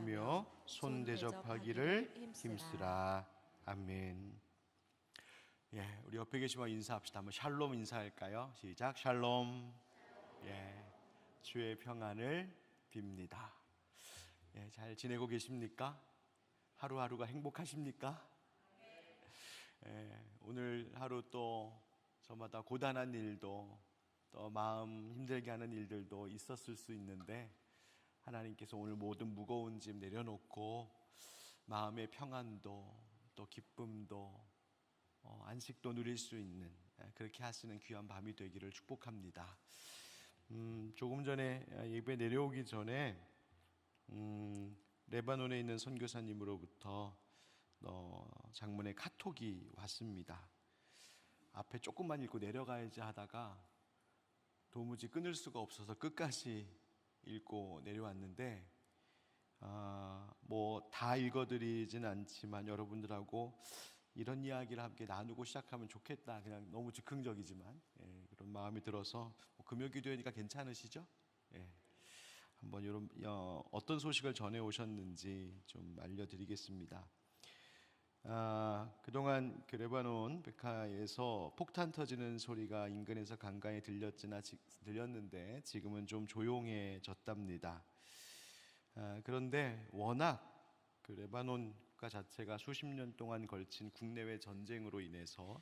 기도하며 손 대접하기를 힘쓰라. 아멘. 예, 우리 옆에 계신 분 인사합시다. 한번 샬롬 인사할까요? 시작. 샬롬. 예, 주의 평안을 빕니다. 예, 잘 지내고 계십니까? 하루하루가 행복하십니까? 예, 오늘 하루 또 저마다 고단한 일도 또 마음 힘들게 하는 일들도 있었을 수 있는데 하나님께서 오늘 모든 무거운 짐 내려놓고 마음의 평안도 또 기쁨도 안식도 누릴 수 있는 그렇게 하시는 귀한 밤이 되기를 축복합니다. 조금 전에 예배 내려오기 전에 레바논에 있는 선교사님으로부터 장문의 카톡이 왔습니다. 앞에 조금만 읽고 내려가야지 하다가 도무지 끊을 수가 없어서 끝까지 읽고 내려왔는데 뭐 다 읽어드리진 않지만 여러분들하고 이런 이야기를 함께 나누고 시작하면 좋겠다. 그냥 너무 즉흥적이지만 그런 마음이 들어서 금요 기도회니까 괜찮으시죠? 한번 이런 어떤 소식을 전해 오셨는지 좀 알려드리겠습니다. 그동안 그 레바논 베카에서 폭탄 터지는 소리가 인근에서 간간히 들렸는데 지금은 좀 조용해졌답니다. 그런데 워낙 그 레바논 국가 자체가 수십 년 동안 걸친 국내외 전쟁으로 인해서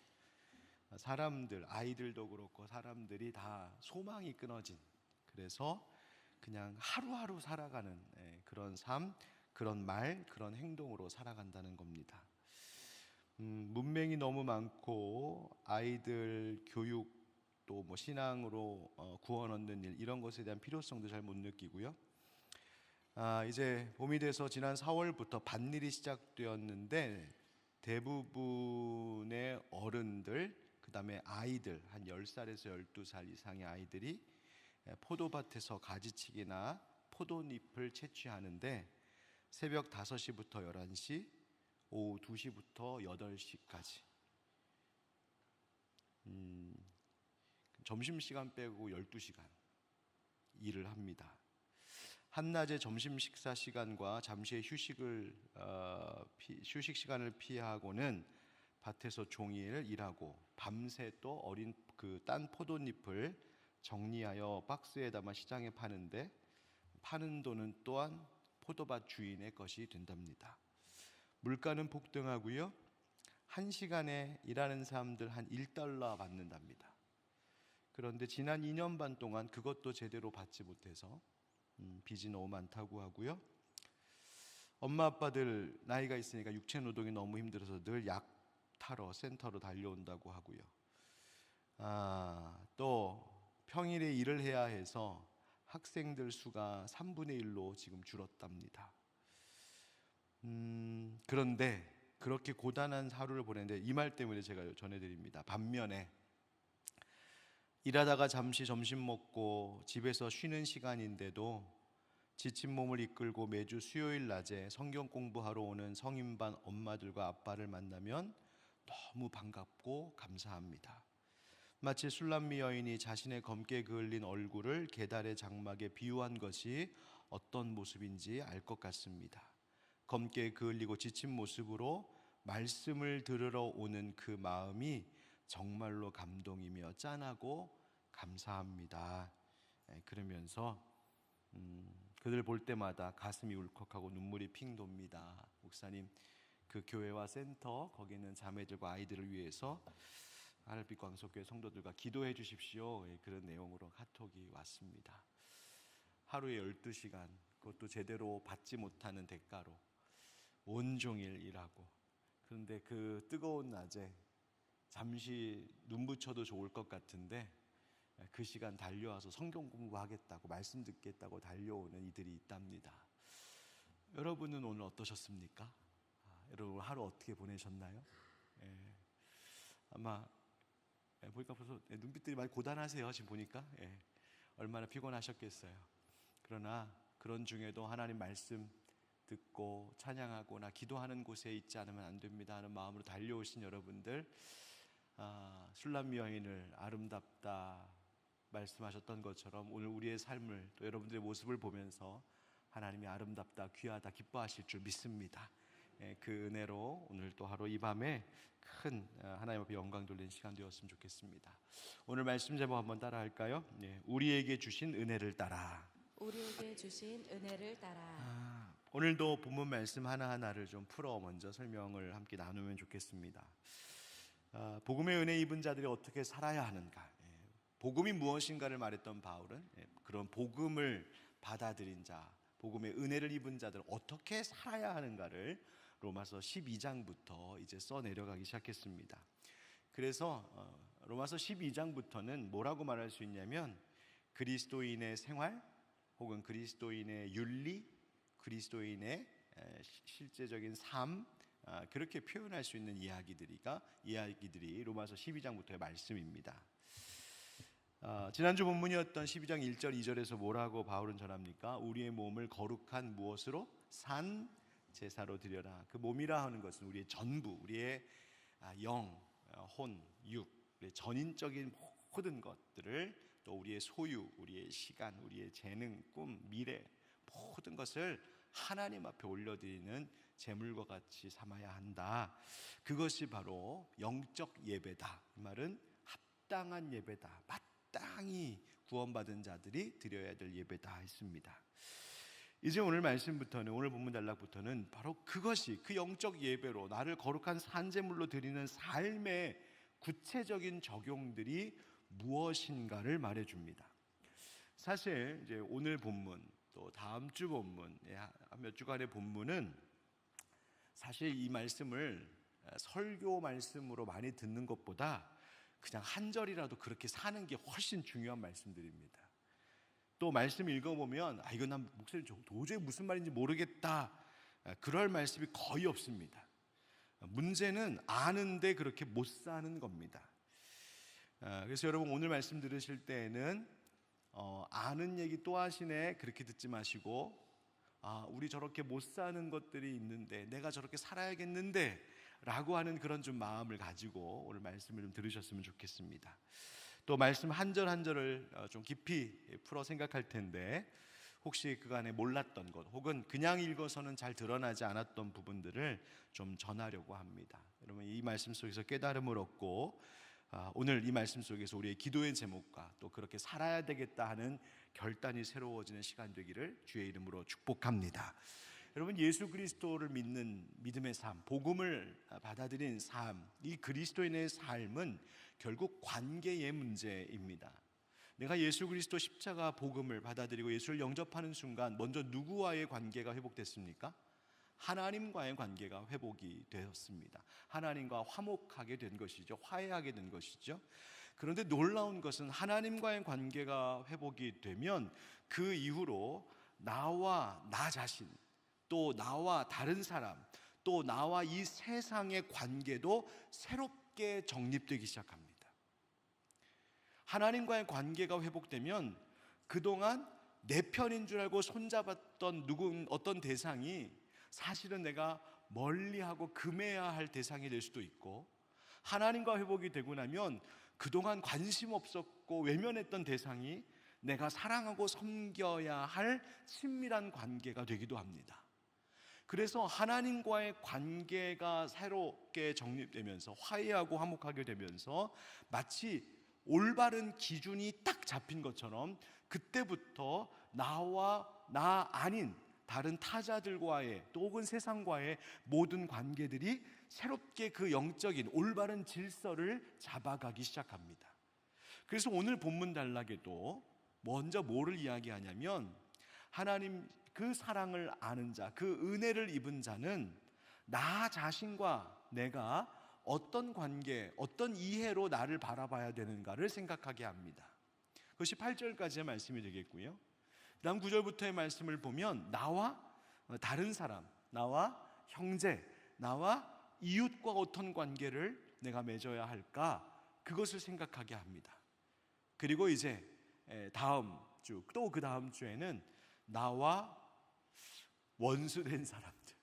사람들, 아이들도 그렇고 사람들이 다 소망이 끊어진, 그래서 그냥 하루하루 살아가는 그런 삶, 그런 말, 그런 행동으로 살아간다는 겁니다. 문맹이 너무 많고 아이들 교육 또 뭐 신앙으로 구원 얻는 일, 이런 것에 대한 필요성도 잘 못 느끼고요. 이제 봄이 돼서 지난 4월부터 밭일이 시작되었는데 대부분의 어른들, 그 다음에 아이들 한 10살에서 12살 이상의 아이들이 포도밭에서 가지치기나 포도잎을 채취하는데 새벽 5시부터 11시, 오후 2시부터 8시까지 점심시간 빼고 12시간 일을 합니다. 한낮에 점심 식사 시간과 잠시의 휴식 시간을 피하고는 밭에서 종일 일하고 밤새 또 어린 그 딴 포도잎을 정리하여 박스에 담아 시장에 파는데 파는 돈은 또한 포도밭 주인의 것이 된답니다. 물가는 폭등하고요. 1시간에 일하는 사람들 한 $1 받는답니다. 그런데 지난 2년 반 동안 그것도 제대로 받지 못해서 빚이 너무 많다고 하고요. 엄마 아빠들 나이가 있으니까 육체 노동이 너무 힘들어서 늘 약 타러 센터로 달려온다고 하고요. 또 평일에 일을 해야 해서 학생들 수가 3분의 1로 지금 줄었답니다. 그런데 그렇게 고단한 하루를 보내는데 이 말 때문에 제가 전해드립니다. 반면에 일하다가 잠시 점심 먹고 집에서 쉬는 시간인데도 지친 몸을 이끌고 매주 수요일 낮에 성경 공부하러 오는 성인반 엄마들과 아빠를 만나면 너무 반갑고 감사합니다. 마치 술람미 여인이 자신의 검게 그을린 얼굴을 계달의 장막에 비유한 것이 어떤 모습인지 알 것 같습니다. 검게 그을리고 지친 모습으로 말씀을 들으러 오는 그 마음이 정말로 감동이며 짠하고 감사합니다. 그러면서 그들 볼 때마다 가슴이 울컥하고 눈물이 핑 돕니다. 목사님, 그 교회와 센터 거기 있는 자매들과 아이들을 위해서 하늘빛 광석교회 성도들과 기도해 주십시오. 그런 내용으로 카톡이 왔습니다. 하루에 12시간, 그것도 제대로 받지 못하는 대가로 온종일 일하고, 그런데 그 뜨거운 낮에 잠시 눈 붙여도 좋을 것 같은데 그 시간 달려와서 성경 공부하겠다고, 말씀 듣겠다고 달려오는 이들이 있답니다. 여러분은 오늘 어떠셨습니까? 여러분 하루 어떻게 보내셨나요? 아마 보니까 벌써 눈빛들이 많이 고단하세요. 지금 보니까 얼마나 피곤하셨겠어요. 그러나 그런 중에도 하나님 말씀 듣고 찬양하거나 기도하는 곳에 있지 않으면 안 됩니다 하는 마음으로 달려오신 여러분들, 술람미 여인을 아름답다 말씀하셨던 것처럼 오늘 우리의 삶을 또 여러분들의 모습을 보면서 하나님이 아름답다, 귀하다, 기뻐하실 줄 믿습니다. 그 은혜로 오늘 또 하루 이 밤에 큰 하나님 앞에 영광 돌리는 시간 되었으면 좋겠습니다. 오늘 말씀 제목 한번 따라 할까요? 우리에게 주신 은혜를 따라. 우리에게 주신 은혜를 따라. 오늘도 본문 말씀 하나하나를 좀 풀어 먼저 설명을 함께 나누면 좋겠습니다. 복음의 은혜 입은 자들이 어떻게 살아야 하는가, 복음이 무엇인가를 말했던 바울은 그런 복음을 받아들인 자, 복음의 은혜를 입은 자들 어떻게 살아야 하는가를 로마서 12장부터 이제 써내려가기 시작했습니다. 그래서 로마서 12장부터는 뭐라고 말할 수 있냐면 그리스도인의 생활 혹은 그리스도인의 윤리, 그리스도인의 실제적인 삶, 그렇게 표현할 수 있는 이야기들이 로마서 12장부터의 말씀입니다. 지난주 본문이었던 12장 1절 2절에서 뭐라고 바울은 전합니까? 우리의 몸을 거룩한 무엇으로? 산 제사로 드려라. 그 몸이라 하는 것은 우리의 전부, 우리의 영, 혼, 육, 우리의 전인적인 모든 것들을, 또 우리의 소유, 우리의 시간, 우리의 재능, 꿈, 미래, 모든 것을 하나님 앞에 올려드리는 제물과 같이 삼아야 한다. 그것이 바로 영적 예배다. 이 말은 합당한 예배다, 마땅히 구원받은 자들이 드려야 될 예배다 했습니다. 이제 오늘 말씀부터는, 오늘 본문 단락부터는 바로 그것이, 그 영적 예배로 나를 거룩한 산제물로 드리는 삶의 구체적인 적용들이 무엇인가를 말해줍니다. 사실 이제 오늘 본문, 또 다음 주 본문, 몇 주간의 본문은 사실 이 말씀을 설교 말씀으로 많이 듣는 것보다 그냥 한 절이라도 그렇게 사는 게 훨씬 중요한 말씀들입니다. 또 말씀 읽어보면 이거 난 목사님 도저히 무슨 말인지 모르겠다, 그럴 말씀이 거의 없습니다. 문제는 아는데 그렇게 못 사는 겁니다. 그래서 여러분 오늘 말씀 들으실 때에는 아는 얘기 또 하시네 그렇게 듣지 마시고, 우리 저렇게 못 사는 것들이 있는데 내가 저렇게 살아야겠는데 라고 하는 그런 좀 마음을 가지고 오늘 말씀을 좀 들으셨으면 좋겠습니다. 또 말씀 한 절 한 절을 좀 깊이 풀어 생각할 텐데, 혹시 그간에 몰랐던 것 혹은 그냥 읽어서는 잘 드러나지 않았던 부분들을 좀 전하려고 합니다. 여러분 이 말씀 속에서 깨달음을 얻고 오늘 이 말씀 속에서 우리의 기도의 제목과 또 그렇게 살아야 되겠다 하는 결단이 새로워지는 시간 되기를 주의 이름으로 축복합니다. 여러분 예수 그리스도를 믿는 믿음의 삶, 복음을 받아들인 삶, 이 그리스도인의 삶은 결국 관계의 문제입니다. 내가 예수 그리스도 십자가 복음을 받아들이고 예수를 영접하는 순간 먼저 누구와의 관계가 회복됐습니까? 하나님과의 관계가 회복이 되었습니다. 하나님과 화목하게 된 것이죠. 화해하게 된 것이죠. 그런데 놀라운 것은 하나님과의 관계가 회복이 되면 그 이후로 나와 나 자신, 또 나와 다른 사람, 또 나와 이 세상의 관계도 새롭게 정립되기 시작합니다. 하나님과의 관계가 회복되면 그동안 내 편인 줄 알고 손잡았던 어떤 대상이 사실은 내가 멀리하고 금해야 할 대상이 될 수도 있고, 하나님과 회복이 되고 나면 그동안 관심 없었고 외면했던 대상이 내가 사랑하고 섬겨야 할 친밀한 관계가 되기도 합니다. 그래서 하나님과의 관계가 새롭게 정립되면서 화해하고 화목하게 되면서 마치 올바른 기준이 딱 잡힌 것처럼 그때부터 나와 나 아닌 다른 타자들과의 또 혹은 세상과의 모든 관계들이 새롭게 그 영적인 올바른 질서를 잡아가기 시작합니다. 그래서 오늘 본문 단락에도 먼저 뭐를 이야기하냐면, 하나님 그 사랑을 아는 자, 그 은혜를 입은 자는 나 자신과 내가 어떤 관계, 어떤 이해로 나를 바라봐야 되는가를 생각하게 합니다. 그것이 8절까지의 말씀이 되겠고요. 다음 9절부터의 말씀을 보면 나와 다른 사람, 나와 형제, 나와 이웃과 어떤 관계를 내가 맺어야 할까, 그것을 생각하게 합니다. 그리고 이제 다음 주, 또 그 다음 주에는 나와 원수된 사람들,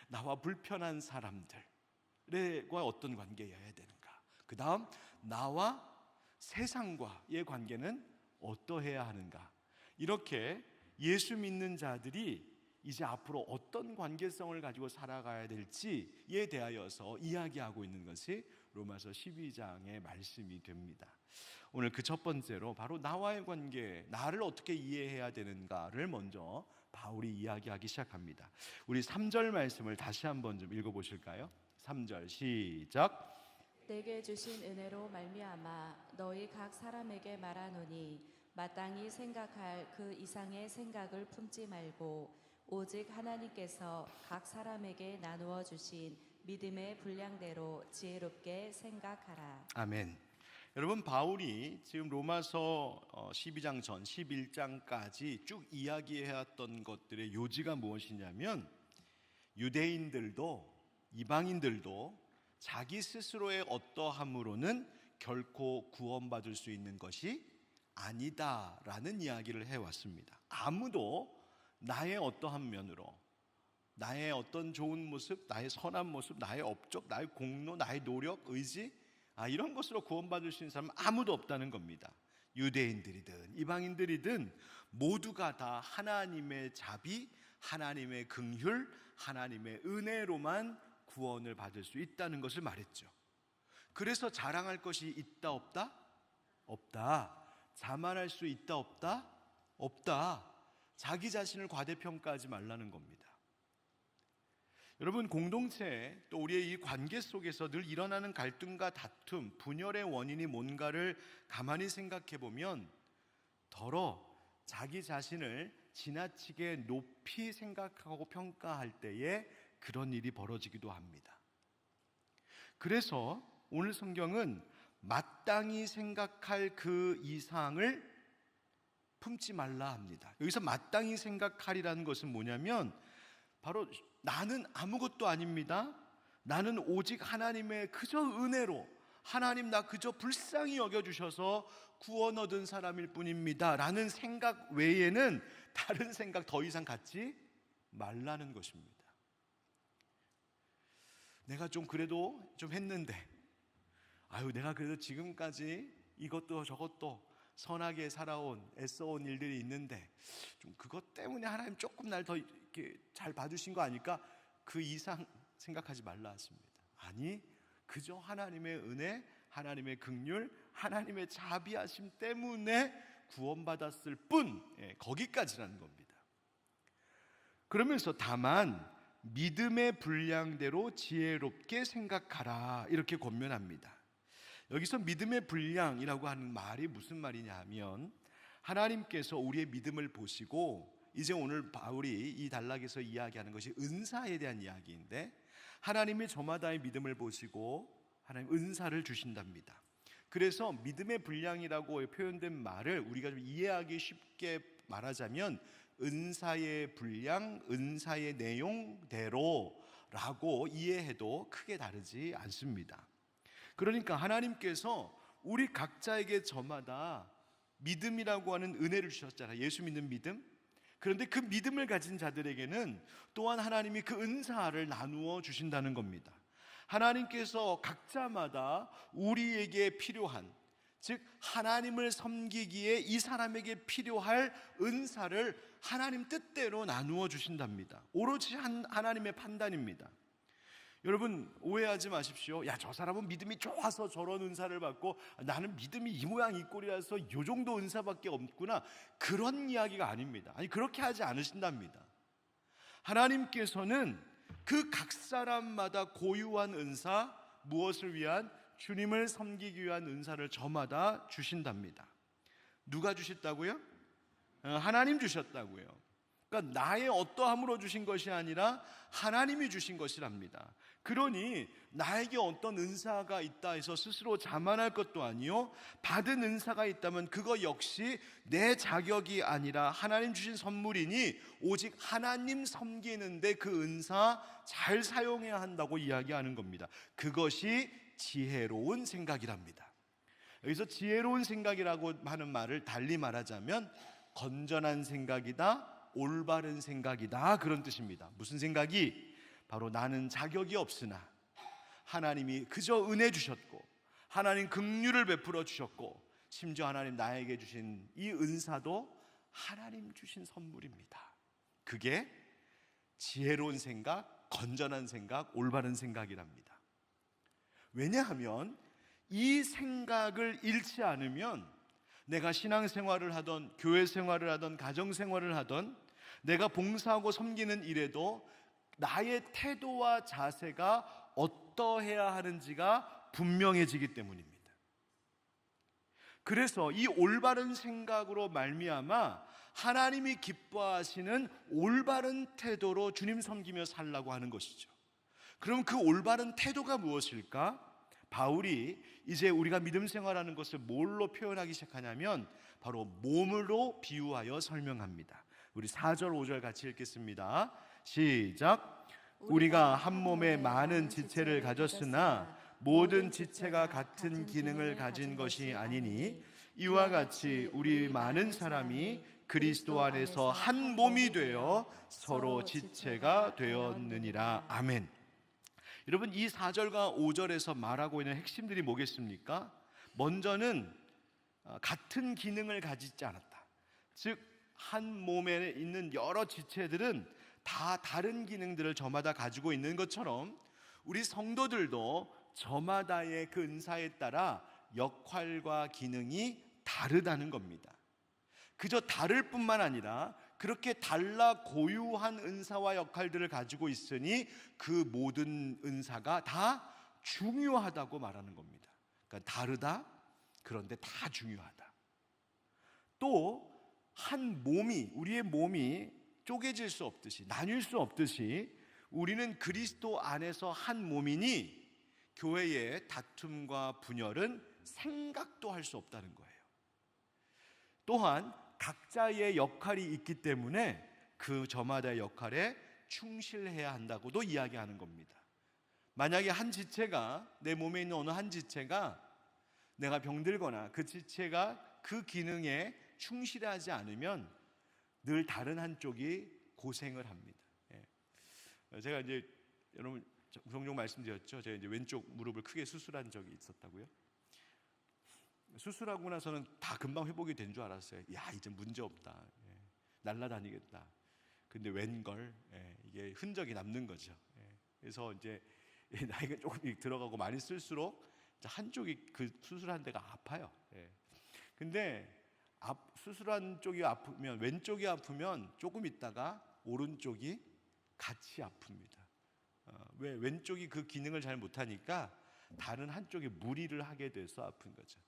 나와 불편한 사람들과 어떤 관계여야 되는가, 그 다음 나와 세상과의 관계는 어떠해야 하는가, 이렇게 예수 믿는 자들이 이제 앞으로 어떤 관계성을 가지고 살아가야 될지에 대하여서 이야기하고 있는 것이 로마서 12장의 말씀이 됩니다. 오늘 그 첫 번째로 바로 나와의 관계, 나를 어떻게 이해해야 되는가를 먼저 바울이 이야기하기 시작합니다. 우리 3절 말씀을 다시 한번 좀 읽어보실까요? 3절 시작. 내게 주신 은혜로 말미암아 너희 각 사람에게 말하노니 마땅히 생각할 그 이상의 생각을 품지 말고 오직 하나님께서 각 사람에게 나누어 주신 믿음의 분량대로 지혜롭게 생각하라. 아멘. 여러분, 바울이 지금 로마서 12장 전 11장까지 쭉 이야기해왔던 것들의 요지가 무엇이냐면 유대인들도 이방인들도 자기 스스로의 어떠함으로는 결코 구원받을 수 있는 것이 아니다라는 이야기를 해왔습니다. 아무도 나의 어떠한 면으로, 나의 어떤 좋은 모습, 나의 선한 모습, 나의 업적, 나의 공로, 나의 노력, 의지, 이런 것으로 구원받을 수 있는 사람은 아무도 없다는 겁니다. 유대인들이든 이방인들이든 모두가 다 하나님의 자비, 하나님의 긍휼, 하나님의 은혜로만 구원을 받을 수 있다는 것을 말했죠. 그래서 자랑할 것이 있다 없다? 없다. 자만할 수 있다 없다? 없다. 자기 자신을 과대평가하지 말라는 겁니다. 여러분, 공동체 또 우리의 이 관계 속에서 늘 일어나는 갈등과 다툼, 분열의 원인이 뭔가를 가만히 생각해 보면 더러 자기 자신을 지나치게 높이 생각하고 평가할 때에 그런 일이 벌어지기도 합니다. 그래서 오늘 성경은 마땅히 생각할 그 이상을 품지 말라 합니다. 여기서 마땅히 생각하리라는 것은 뭐냐면 바로 나는 아무것도 아닙니다. 나는 오직 하나님의 그저 은혜로, 하나님 나 그저 불쌍히 여겨주셔서 구원 얻은 사람일 뿐입니다 라는 생각 외에는 다른 생각 더 이상 갖지 말라는 것입니다. 내가 좀 그래도 좀 했는데, 내가 그래도 지금까지 이것도 저것도 선하게 살아온, 애써온 일들이 있는데 좀 그것 때문에 하나님 조금 날 더 이렇게 잘 봐주신 거 아닐까? 그 이상 생각하지 말라 했습니다. 아니, 그저 하나님의 은혜, 하나님의 긍휼, 하나님의 자비하심 때문에 구원받았을 뿐, 거기까지라는 겁니다. 그러면서 다만 믿음의 분량대로 지혜롭게 생각하라 이렇게 권면합니다. 여기서 믿음의 분량이라고 하는 말이 무슨 말이냐 하면 하나님께서 우리의 믿음을 보시고, 이제 오늘 바울이 이 단락에서 이야기하는 것이 은사에 대한 이야기인데, 하나님이 저마다의 믿음을 보시고 하나님 은사를 주신답니다. 그래서 믿음의 분량이라고 표현된 말을 우리가 좀 이해하기 쉽게 말하자면 은사의 분량, 은사의 내용대로라고 이해해도 크게 다르지 않습니다. 그러니까 하나님께서 우리 각자에게 저마다 믿음이라고 하는 은혜를 주셨잖아요. 예수 믿는 믿음. 그런데 그 믿음을 가진 자들에게는 또한 하나님이 그 은사를 나누어 주신다는 겁니다. 하나님께서 각자마다 우리에게 필요한, 즉 하나님을 섬기기에 이 사람에게 필요할 은사를 하나님 뜻대로 나누어 주신답니다. 오로지 하나님의 판단입니다. 여러분, 오해하지 마십시오. 저 사람은 믿음이 좋아서 저런 은사를 받고 나는 믿음이 이 모양 이 꼴이라서 이 정도 은사밖에 없구나, 그런 이야기가 아닙니다. 그렇게 하지 않으신답니다. 하나님께서는 그 각 사람마다 고유한 은사, 무엇을 위한? 주님을 섬기기 위한 은사를 저마다 주신답니다. 누가 주셨다고요? 하나님 주셨다고요. 그러니까 나의 어떠함으로 주신 것이 아니라 하나님이 주신 것이랍니다. 그러니 나에게 어떤 은사가 있다 해서 스스로 자만할 것도 아니요, 받은 은사가 있다면 그거 역시 내 자격이 아니라 하나님 주신 선물이니 오직 하나님 섬기는데 그 은사 잘 사용해야 한다고 이야기하는 겁니다. 그것이 지혜로운 생각이랍니다. 여기서 지혜로운 생각이라고 하는 말을 달리 말하자면 건전한 생각이다, 올바른 생각이다, 그런 뜻입니다. 무슨 생각이? 바로 나는 자격이 없으나 하나님이 그저 은혜 주셨고 하나님 긍휼을 베풀어 주셨고 심지어 하나님 나에게 주신 이 은사도 하나님 주신 선물입니다. 그게 지혜로운 생각, 건전한 생각, 올바른 생각이랍니다. 왜냐하면 이 생각을 잃지 않으면 내가 신앙생활을 하던, 교회 생활을 하던, 가정생활을 하던, 내가 봉사하고 섬기는 일에도 나의 태도와 자세가 어떠해야 하는지가 분명해지기 때문입니다. 그래서 이 올바른 생각으로 말미암아 하나님이 기뻐하시는 올바른 태도로 주님 섬기며 살라고 하는 것이죠. 그럼 그 올바른 태도가 무엇일까? 바울이 이제 우리가 믿음 생활하는 것을 뭘로 표현하기 시작하냐면 바로 몸으로 비유하여 설명합니다. 우리 4절 5절 같이 읽겠습니다. 시작. 우리가 한 몸에 많은 지체를 가졌으나 모든 지체가 같은 기능을 가진 것이 아니니 이와 같이 우리 많은 사람이 그리스도 안에서 한 몸이 되어 서로 지체가 되었느니라. 아멘. 여러분, 이 4절과 5절에서 말하고 있는 핵심들이 뭐겠습니까? 먼저는 같은 기능을 가지지 않았다. 즉 한 몸에 있는 여러 지체들은 다 다른 기능들을 저마다 가지고 있는 것처럼 우리 성도들도 저마다의 그 은사에 따라 역할과 기능이 다르다는 겁니다. 그저 다를 뿐만 아니라 그렇게 달라 고유한 은사와 역할들을 가지고 있으니 그 모든 은사가 다 중요하다고 말하는 겁니다. 그러니까 다르다, 그런데 다 중요하다. 또 한 몸이, 우리의 몸이 쪼개질 수 없듯이, 나뉠 수 없듯이 우리는 그리스도 안에서 한 몸이니 교회의 다툼과 분열은 생각도 할 수 없다는 거예요. 또한 각자의 역할이 있기 때문에 그 저마다의 역할에 충실해야 한다고도 이야기하는 겁니다. 만약에 한 지체가, 내 몸에 있는 어느 한 지체가 내가 병들거나 그 지체가 그 기능에 충실하지 않으면 늘 다른 한쪽이 고생을 합니다. 제가 이제 여러분 종종 말씀드렸죠. 제가 이제 왼쪽 무릎을 크게 수술한 적이 있었다고요. 수술하고 나서는 다 금방 회복이 된 줄 알았어요. 야, 이제 문제 없다. 날라다니겠다. 근데 웬걸 이게 흔적이 남는 거죠. 그래서 이제 나이가 조금 들어가고 많이 쓸수록 한쪽이 그 수술한 데가 아파요. 근데 수술한 쪽이 아프면, 왼쪽이 아프면 조금 있다가 오른쪽이 같이 아픕니다. 왜? 왼쪽이 그 기능을 잘 못하니까 다른 한쪽에 무리를 하게 돼서 아픈 거죠.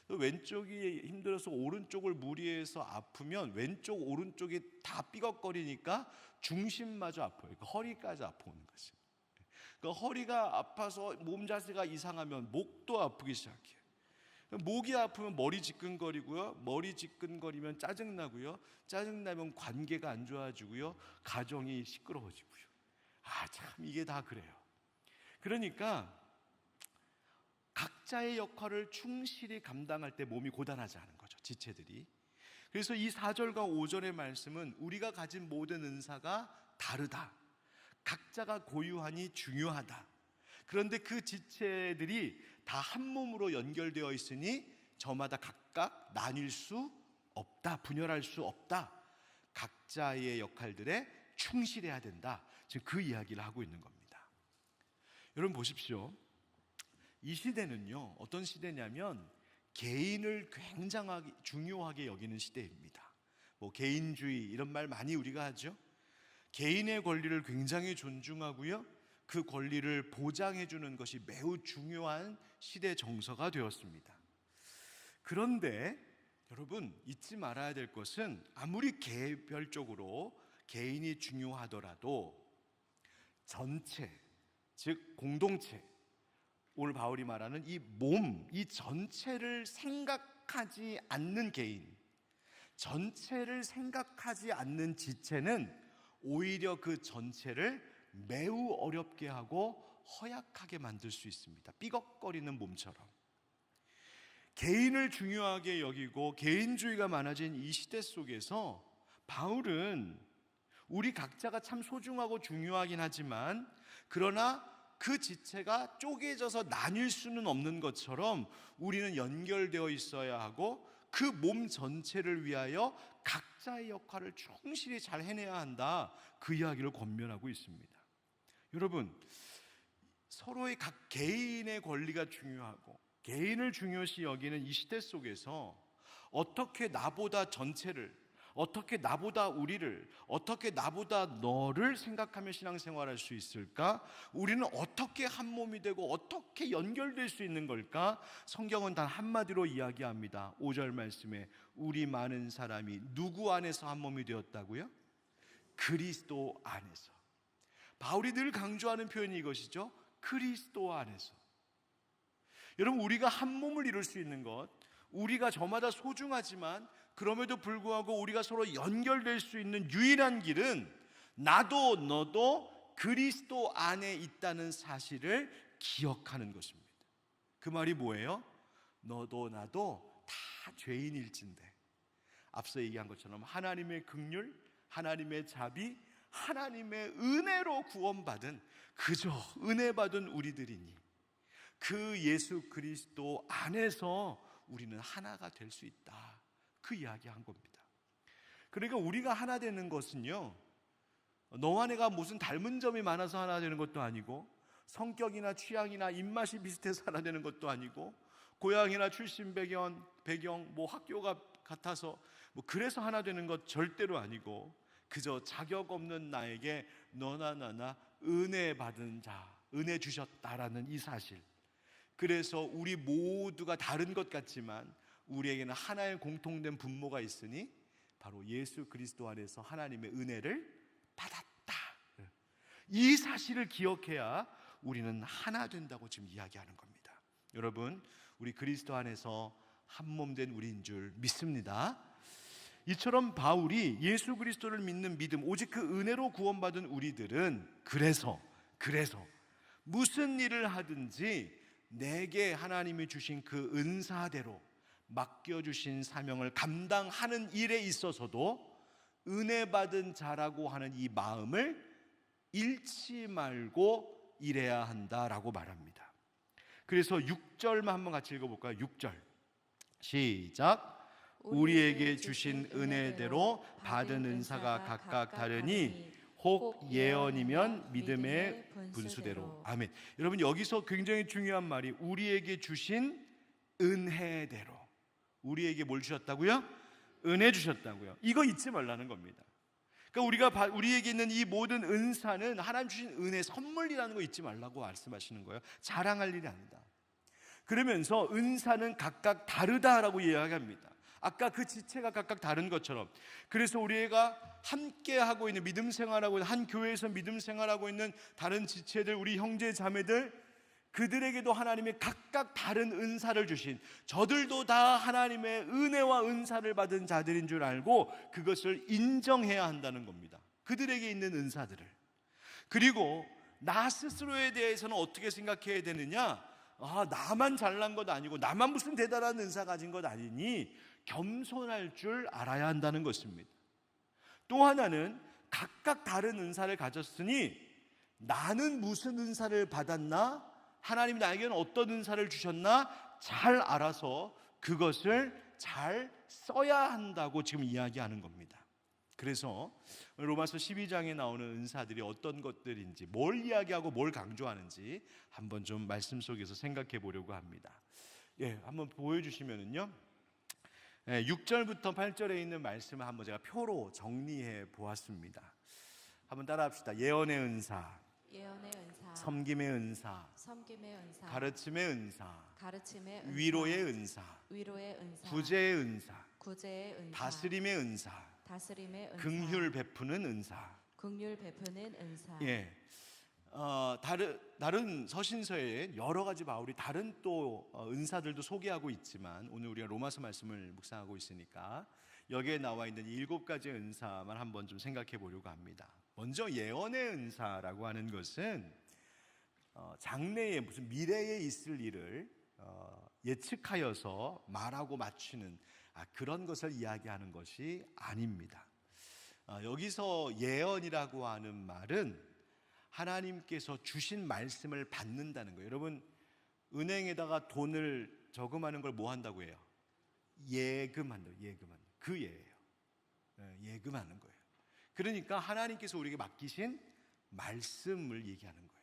왼쪽이 힘들어서 오른쪽을 무리해서 아프면 왼쪽 오른쪽이 다 삐걱거리니까 중심마저 아파요. 그러니까 허리까지 아파오는 거죠. 그러니까 허리가 아파서 몸 자세가 이상하면 목도 아프기 시작해요. 목이 아프면 머리 지끈거리고요. 머리 지끈거리면 짜증나고요. 짜증나면 관계가 안 좋아지고요. 가정이 시끄러워지고요. 참 이게 다 그래요. 그러니까 각자의 역할을 충실히 감당할 때 몸이 고단하지 않은 거죠, 지체들이. 그래서 이 4절과 5절의 말씀은 우리가 가진 모든 은사가 다르다, 각자가 고유하니 중요하다. 그런데 그 지체들이 다 한 몸으로 연결되어 있으니 저마다 각각 나뉠 수 없다, 분열할 수 없다. 각자의 역할들에 충실해야 된다. 지금 그 이야기를 하고 있는 겁니다. 여러분 보십시오. 이 시대는요, 어떤 시대냐면 개인을 굉장히 중요하게 여기는 시대입니다. 개인주의 이런 말 많이 우리가 하죠. 개인의 권리를 굉장히 존중하고요, 그 권리를 보장해 주는 것이 매우 중요한 시대 정서가 되었습니다. 그런데 여러분 잊지 말아야 될 것은 아무리 개별적으로 개인이 중요하더라도 전체, 즉 공동체, 오늘 바울이 말하는 이 몸, 이 전체를 생각하지 않는 개인, 전체를 생각하지 않는 지체는 오히려 그 전체를 매우 어렵게 하고 허약하게 만들 수 있습니다. 삐걱거리는 몸처럼. 개인을 중요하게 여기고 개인주의가 많아진 이 시대 속에서 바울은 우리 각자가 참 소중하고 중요하긴 하지만, 그러나 그 지체가 쪼개져서 나뉠 수는 없는 것처럼 우리는 연결되어 있어야 하고 그 몸 전체를 위하여 각자의 역할을 충실히 잘 해내야 한다, 그 이야기를 권면하고 있습니다. 여러분, 서로의 각 개인의 권리가 중요하고 개인을 중요시 여기는 이 시대 속에서 어떻게 나보다 전체를, 어떻게 나보다 우리를, 어떻게 나보다 너를 생각하며 신앙생활할 수 있을까? 우리는 어떻게 한 몸이 되고 어떻게 연결될 수 있는 걸까? 성경은 단 한마디로 이야기합니다. 5절 말씀에 우리 많은 사람이 누구 안에서 한 몸이 되었다고요? 그리스도 안에서. 바울이 늘 강조하는 표현이 이것이죠. 그리스도 안에서. 여러분, 우리가 한 몸을 이룰 수 있는 것, 우리가 저마다 소중하지만 그럼에도 불구하고 우리가 서로 연결될 수 있는 유일한 길은 나도 너도 그리스도 안에 있다는 사실을 기억하는 것입니다. 그 말이 뭐예요? 너도 나도 다 죄인일진데 앞서 얘기한 것처럼 하나님의 긍휼, 하나님의 자비, 하나님의 은혜로 구원받은, 그저 은혜 받은 우리들이니 그 예수 그리스도 안에서 우리는 하나가 될 수 있다, 그 이야기한 겁니다. 그러니까 우리가 하나 되는 것은요, 너와 내가 무슨 닮은 점이 많아서 하나 되는 것도 아니고, 성격이나 취향이나 입맛이 비슷해서 하나 되는 것도 아니고, 고향이나 출신 배경, 뭐 학교가 같아서 뭐 그래서 하나 되는 것 절대로 아니고, 그저 자격 없는 나에게 너나 나나 은혜 받은 자, 은혜 주셨다라는 이 사실. 그래서 우리 모두가 다른 것 같지만 우리에게는 하나의 공통된 분모가 있으니 바로 예수 그리스도 안에서 하나님의 은혜를 받았다, 이 사실을 기억해야 우리는 하나 된다고 지금 이야기하는 겁니다. 여러분, 우리 그리스도 안에서 한 몸 된 우리인 줄 믿습니다. 이처럼 바울이 예수 그리스도를 믿는 믿음, 오직 그 은혜로 구원받은 우리들은 그래서 무슨 일을 하든지 내게 하나님이 주신 그 은사대로 맡겨주신 사명을 감당하는 일에 있어서도 은혜 받은 자라고 하는 이 마음을 잃지 말고 일해야 한다라고 말합니다. 그래서 6절만 한번 같이 읽어볼까요? 6절 시작. 우리에게 주신 은혜대로 받은 은사가 각각 다르니 혹 예언이면 믿음의 분수대로. 아멘. 여러분, 여기서 굉장히 중요한 말이 우리에게 주신 은혜대로. 우리에게 뭘 주셨다고요? 은혜 주셨다고요. 이거 잊지 말라는 겁니다. 그러니까 우리에게 있는 이 모든 은사는 하나님 주신 은혜, 선물이라는 거 잊지 말라고 말씀하시는 거예요. 자랑할 일이 아니다. 그러면서 은사는 각각 다르다라고 이야기합니다. 아까 그 지체가 각각 다른 것처럼, 그래서 우리가 함께 하고 있는 믿음 생활하고 있는 한 교회에서 믿음 생활하고 있는 다른 지체들, 우리 형제 자매들, 그들에게도 하나님이 각각 다른 은사를 주신, 저들도 다 하나님의 은혜와 은사를 받은 자들인 줄 알고 그것을 인정해야 한다는 겁니다. 그들에게 있는 은사들을. 그리고 나 스스로에 대해서는 어떻게 생각해야 되느냐? 나만 잘난 것 아니고 나만 무슨 대단한 은사 가진 것 아니니 겸손할 줄 알아야 한다는 것입니다. 또 하나는 각각 다른 은사를 가졌으니 나는 무슨 은사를 받았나? 하나님이 나에게는 어떤 은사를 주셨나? 잘 알아서 그것을 잘 써야 한다고 지금 이야기하는 겁니다. 그래서 로마서 12장에 나오는 은사들이 어떤 것들인지, 뭘 이야기하고 뭘 강조하는지 한번 좀 말씀 속에서 생각해 보려고 합니다. 한번 보여주시면은요, 6절부터 8절에 있는 말씀을 한번 제가 표로 정리해 보았습니다. 한번 따라합시다. 예언의 은사, 섬김의 은사, 가르침의 은사, 위로의 은사, 구제의 은사, 다스림의 은사, 긍휼 베푸는 은사. 다른 서신서에 여러 가지 바울이 다른 또 은사들도 소개하고 있지만, 오늘 우리가 로마서 말씀을 묵상하고 있으니까 여기에 나와 있는 7가지의 은사만 한번 좀 생각해 보려고 합니다. 먼저 예언의 은사라고 하는 것은 장래에 무슨 미래에 있을 일을 예측하여서 말하고 맞추는 그런 것을 이야기하는 것이 아닙니다. 여기서 예언이라고 하는 말은 하나님께서 주신 말씀을 받는다는 거예요. 여러분, 은행에다가 돈을 저금하는 걸 뭐 한다고 해요? 예금한다. 예금한다. 그 예예요. 예금하는 거예요. 그러니까 하나님께서 우리에게 맡기신 말씀을 얘기하는 거예요.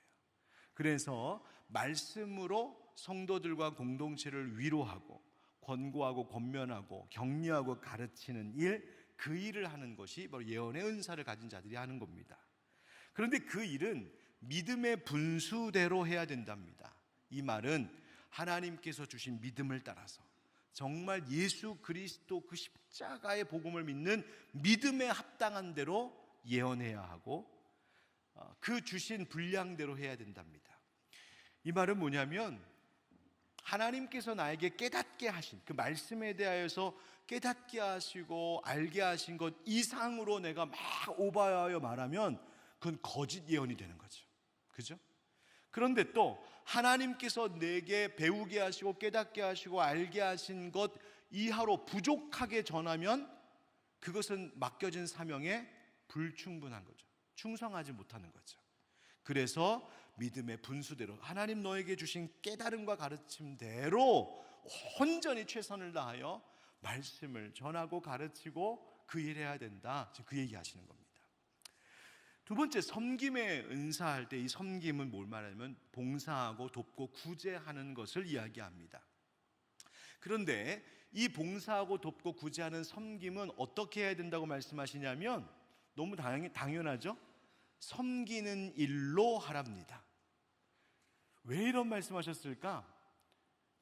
그래서 말씀으로 성도들과 공동체를 위로하고 권고하고 권면하고 격려하고 가르치는 일, 그 일을 하는 것이 바로 예언의 은사를 가진 자들이 하는 겁니다. 그런데 그 일은 믿음의 분수대로 해야 된답니다. 이 말은 하나님께서 주신 믿음을 따라서 정말 예수 그리스도 그 십자가의 복음을 믿는 믿음에 합당한 대로 예언해야 하고 그 주신 분량대로 해야 된답니다. 이 말은 뭐냐면 하나님께서 나에게 깨닫게 하신 그 말씀에 대하여서 깨닫게 하시고 알게 하신 것 이상으로 내가 막 오버하여 말하면 그건 거짓 예언이 되는 거죠. 그죠? 그런데 또 하나님께서 내게 배우게 하시고 깨닫게 하시고 알게 하신 것 이하로 부족하게 전하면 그것은 맡겨진 사명에 불충분한 거죠. 충성하지 못하는 거죠. 그래서 믿음의 분수대로 하나님 너에게 주신 깨달음과 가르침대로 온전히 최선을 다하여 말씀을 전하고 가르치고 그 일을 해야 된다. 지금 그 얘기하시는 겁니다. 두 번째, 섬김의 은사할 때 이 섬김은 뭘 말하냐면 봉사하고 돕고 구제하는 것을 이야기합니다. 그런데 이 봉사하고 돕고 구제하는 섬김은 어떻게 해야 된다고 말씀하시냐면 너무 당연하죠? 섬기는 일로 하랍니다. 왜 이런 말씀하셨을까?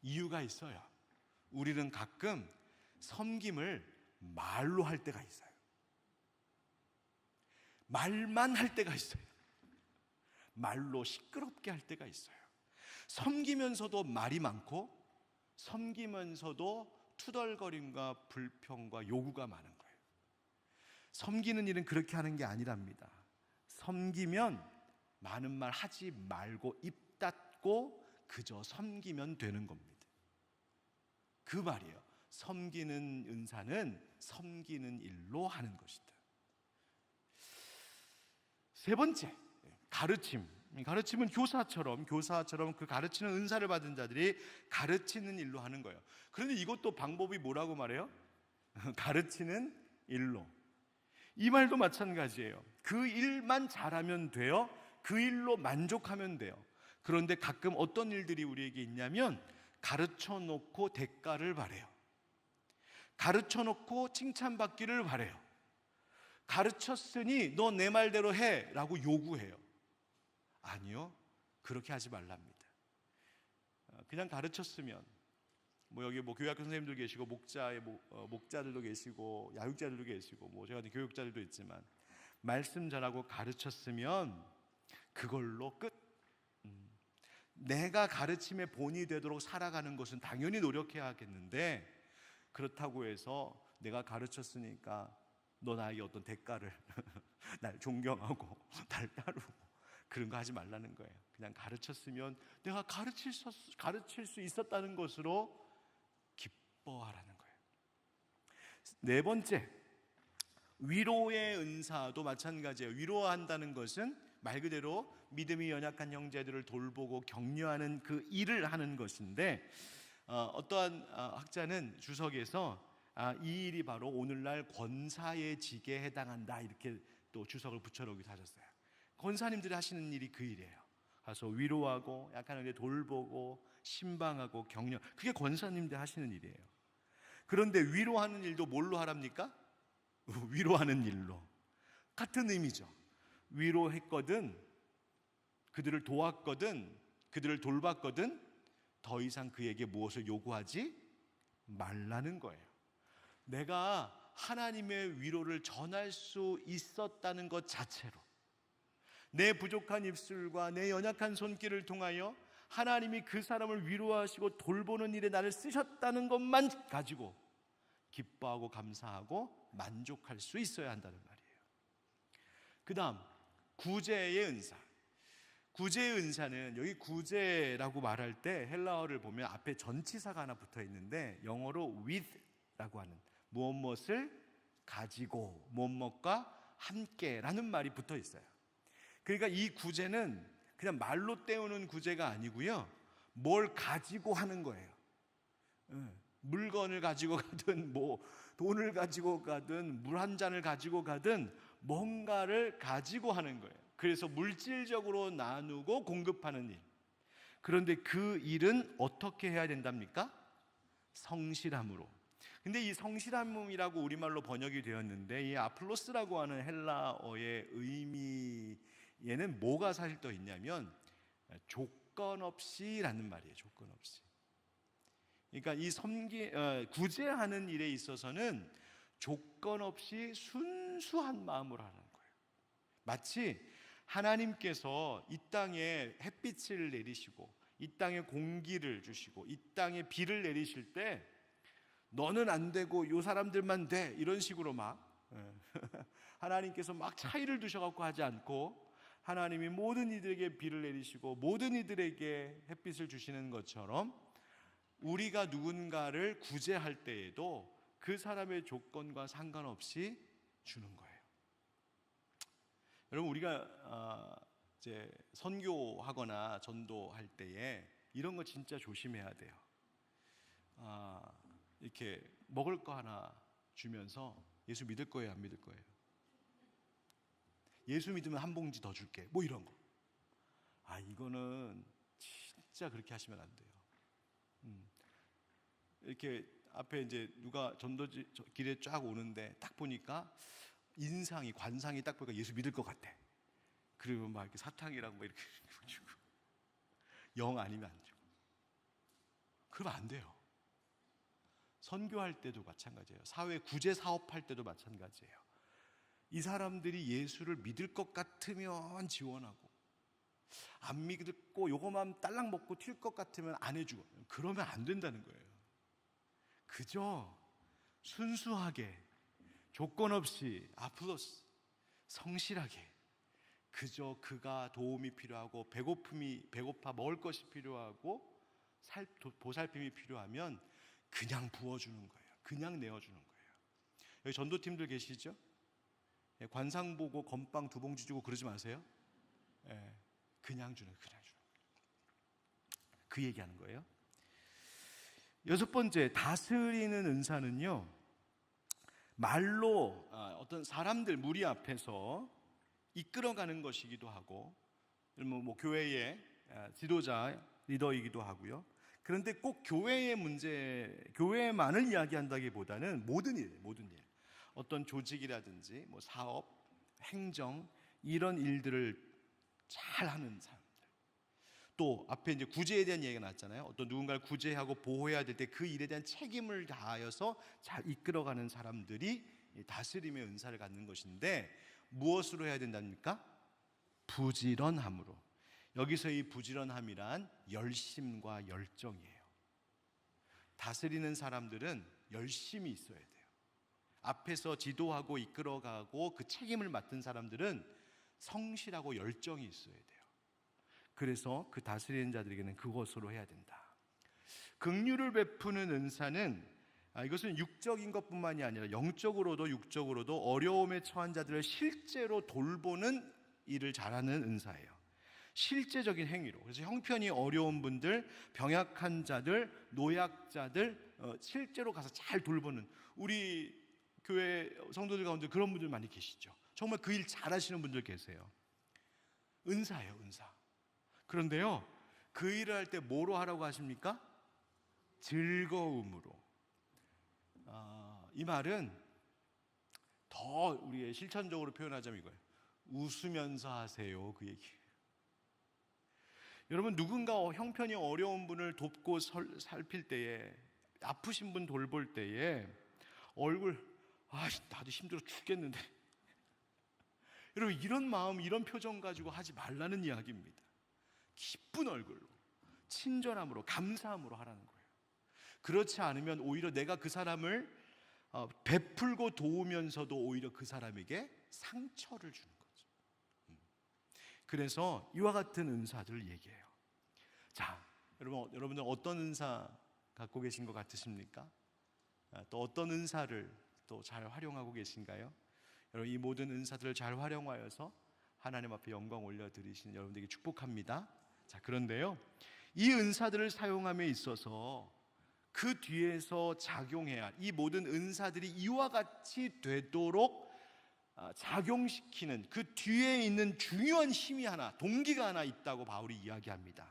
이유가 있어요. 우리는 가끔 섬김을 말로 할 때가 있어요. 말만 할 때가 있어요. 말로 시끄럽게 할 때가 있어요. 섬기면서도 말이 많고 섬기면서도 투덜거림과 불평과 요구가 많은 거예요. 섬기는 일은 그렇게 하는 게 아니랍니다. 섬기면 많은 말 하지 말고 입 닫고 그저 섬기면 되는 겁니다. 그 말이에요. 섬기는 은사는 섬기는 일로 하는 것이다. 세 번째, 가르침. 가르침은 교사처럼 그 가르치는 은사를 받은 자들이 가르치는 일로 하는 거예요. 그런데 이것도 방법이 뭐라고 말해요? 가르치는 일로. 이 말도 마찬가지예요. 그 일만 잘하면 돼요. 그 일로 만족하면 돼요. 그런데 가끔 어떤 일들이 우리에게 있냐면 가르쳐 놓고 대가를 바래요. 가르쳐 놓고 칭찬받기를 바래요. 가르쳤으니 너 내 말대로 해 라고 요구해요. 아니요, 그렇게 하지 말랍니다. 그냥 가르쳤으면 여기 교육학교 선생님도 계시고 목자들도 계시고 야육자들도 계시고 제가 같은 교육자들도 있지만 말씀 전하고 가르쳤으면 그걸로 끝. 내가 가르침의 본이 되도록 살아가는 것은 당연히 노력해야 하겠는데 그렇다고 해서 내가 가르쳤으니까 너 나에게 어떤 대가를 날 존경하고 날 따르고 그런 거 하지 말라는 거예요. 그냥 가르쳤으면 내가 가르칠 수 있었다는 것으로 기뻐하라는 거예요. 네 번째, 위로의 은사도 마찬가지예요. 위로한다는 것은 말 그대로 믿음이 연약한 형제들을 돌보고 격려하는 그 일을 하는 것인데 어떠한 학자는 주석에서 이 일이 바로 오늘날 권사의 직에 해당한다 이렇게 또 주석을 붙여놓기도 하셨어요. 권사님들이 하시는 일이 그 일이에요. 가서 위로하고 약한 형제 돌보고 신방하고 격려, 그게 권사님들 하시는 일이에요. 그런데 위로하는 일도 뭘로 하랍니까? 위로하는 일로. 같은 의미죠. 위로했거든, 그들을 도왔거든, 그들을 돌봤거든 더 이상 그에게 무엇을 요구하지 말라는 거예요. 내가 하나님의 위로를 전할 수 있었다는 것 자체로, 내 부족한 입술과 내 연약한 손길을 통하여 하나님이 그 사람을 위로하시고 돌보는 일에 나를 쓰셨다는 것만 가지고 기뻐하고 감사하고 만족할 수 있어야 한다는 말이에요. 그 다음, 구제의 은사. 구제의 은사는, 여기 구제라고 말할 때 헬라어를 보면 앞에 전치사가 하나 붙어 있는데 영어로 with라고 하는 무엇무엇을 가지고 무엇무엇과 함께라는 말이 붙어 있어요. 그러니까 이 구제는 그냥 말로 때우는 구제가 아니고요, 뭘 가지고 하는 거예요. 물건을 가지고 가든 뭐 돈을 가지고 가든 물 한 잔을 가지고 가든 뭔가를 가지고 하는 거예요. 그래서 물질적으로 나누고 공급하는 일. 그런데 그 일은 어떻게 해야 된답니까? 성실함으로. 근데 이 성실함이라고 우리말로 번역이 되었는데 이 아플로스라고 하는 헬라어의 의미에는 뭐가 사실 또 있냐면 조건 없이라는 말이에요. 조건 없이. 그러니까 이 구제하는 일에 있어서는 조건 없이 순수한 마음으로 하는 거예요. 마치 하나님께서 이 땅에 햇빛을 내리시고 이 땅에 공기를 주시고 이 땅에 비를 내리실 때 너는 안 되고 요 사람들만 돼 이런 식으로 막 하나님께서 막 차이를 두셔갖고 하지 않고 하나님이 모든 이들에게 비를 내리시고 모든 이들에게 햇빛을 주시는 것처럼 우리가 누군가를 구제할 때에도 그 사람의 조건과 상관없이 주는 거예요. 여러분 우리가 이제 선교하거나 전도할 때에 이런 거 진짜 조심해야 돼요. 이렇게 먹을 거 하나 주면서 예수 믿을 거예요, 안 믿을 거예요? 예수 믿으면 한 봉지 더 줄게. 뭐 이런 거. 이거는 진짜 그렇게 하시면 안 돼요. 이렇게 앞에 이제 누가 전도지 길에 쫙 오는데 딱 보니까 관상이 딱 보니까 예수 믿을 것 같아. 그리고 막 이렇게 사탕이랑 뭐 이렇게 주고 영 아니면 안 주고. 그러면 안 돼요. 선교할 때도 마찬가지예요. 사회 구제 사업할 때도 마찬가지예요. 이 사람들이 예수를 믿을 것 같으면 지원하고 안 믿고 요거만 딸랑 먹고 튈 것 같으면 안 해주고 그러면 안 된다는 거예요. 그저 순수하게 조건 없이 아플로스 성실하게 그저 그가 도움이 필요하고 배고파 먹을 것이 필요하고 보살핌이 필요하면 그냥 부어주는 거예요. 그냥 내어주는 거예요. 여기 전도팀들 계시죠? 관상 보고 건빵 2봉지 주고 그러지 마세요. 그냥 주는 그 얘기하는 거예요. 6번째, 다스리는 은사는요 말로 어떤 사람들 무리 앞에서 이끌어가는 것이기도 하고 뭐 교회의 지도자 리더이기도 하고요. 그런데 꼭 교회만을 이야기한다기보다는 모든 일 어떤 조직이라든지 뭐 사업, 행정 이런 일들을 잘 하는 사람들. 또 앞에 이제 구제에 대한 얘기가 나왔잖아요. 어떤 누군가를 구제하고 보호해야 될 때 그 일에 대한 책임을 다하여서 잘 이끌어가는 사람들이 다스림의 은사를 갖는 것인데 무엇으로 해야 된답니까? 부지런함으로. 여기서 이 부지런함이란 열심과 열정이에요. 다스리는 사람들은 열심이 있어야 돼요. 앞에서 지도하고 이끌어가고 그 책임을 맡은 사람들은 성실하고 열정이 있어야 돼요. 그래서 그 다스리는 자들에게는 그것으로 해야 된다. 긍휼을 베푸는 은사는 이것은 육적인 것뿐만이 아니라 영적으로도 육적으로도 어려움에 처한 자들을 실제로 돌보는 일을 잘하는 은사예요. 실제적인 행위로. 그래서 형편이 어려운 분들, 병약한 자들, 노약자들 실제로 가서 잘 돌보는 우리 교회 성도들 가운데 그런 분들 많이 계시죠. 정말 그 일 잘하시는 분들 계세요. 은사예요, 은사. 그런데요, 그 일을 할 때 뭐로 하라고 하십니까? 즐거움으로. 이 말은 더 우리의 실천적으로 표현하자면 이거예요. 웃으면서 하세요. 그 얘기예요. 여러분 누군가 형편이 어려운 분을 돕고 살필 때에 아프신 분 돌볼 때에 얼굴 나도 힘들어 죽겠는데 여러분 이런 마음 이런 표정 가지고 하지 말라는 이야기입니다. 기쁜 얼굴로 친절함으로 감사함으로 하라는 거예요. 그렇지 않으면 오히려 내가 그 사람을 베풀고 도우면서도 오히려 그 사람에게 상처를 주는 거죠. 그래서 이와 같은 은사들을 얘기해요. 자, 여러분들 어떤 은사 갖고 계신 것 같으십니까? 또 어떤 은사를 또 잘 활용하고 계신가요? 여러분 이 모든 은사들을 잘 활용하여서 하나님 앞에 영광 올려드리시는 여러분들에게 축복합니다. 자, 그런데요, 이 은사들을 사용함에 있어서 그 뒤에서 작용해야 할 이 모든 은사들이 이와 같이 되도록 작용시키는 그 뒤에 있는 중요한 힘이 하나, 동기가 하나 있다고 바울이 이야기합니다.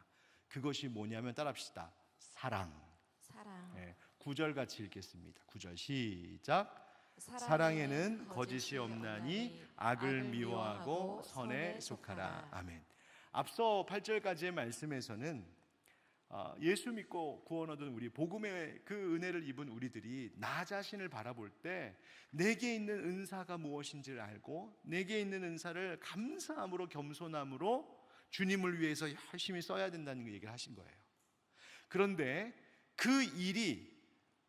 그것이 뭐냐면 따라합시다. 사랑. 사랑. 9절 같이 읽겠습니다. 9절 시작. 사랑에는 거짓이 없나니 악을 미워하고 선에 속하라. 아멘. 앞서 8절까지의 말씀에서는 예수 믿고 구원 얻은 우리, 복음의 그 은혜를 입은 우리들이 나 자신을 바라볼 때 내게 있는 은사가 무엇인지를 알고 내게 있는 은사를 감사함으로 겸손함으로 주님을 위해서 열심히 써야 된다는 얘기를 하신 거예요. 그런데 그 일이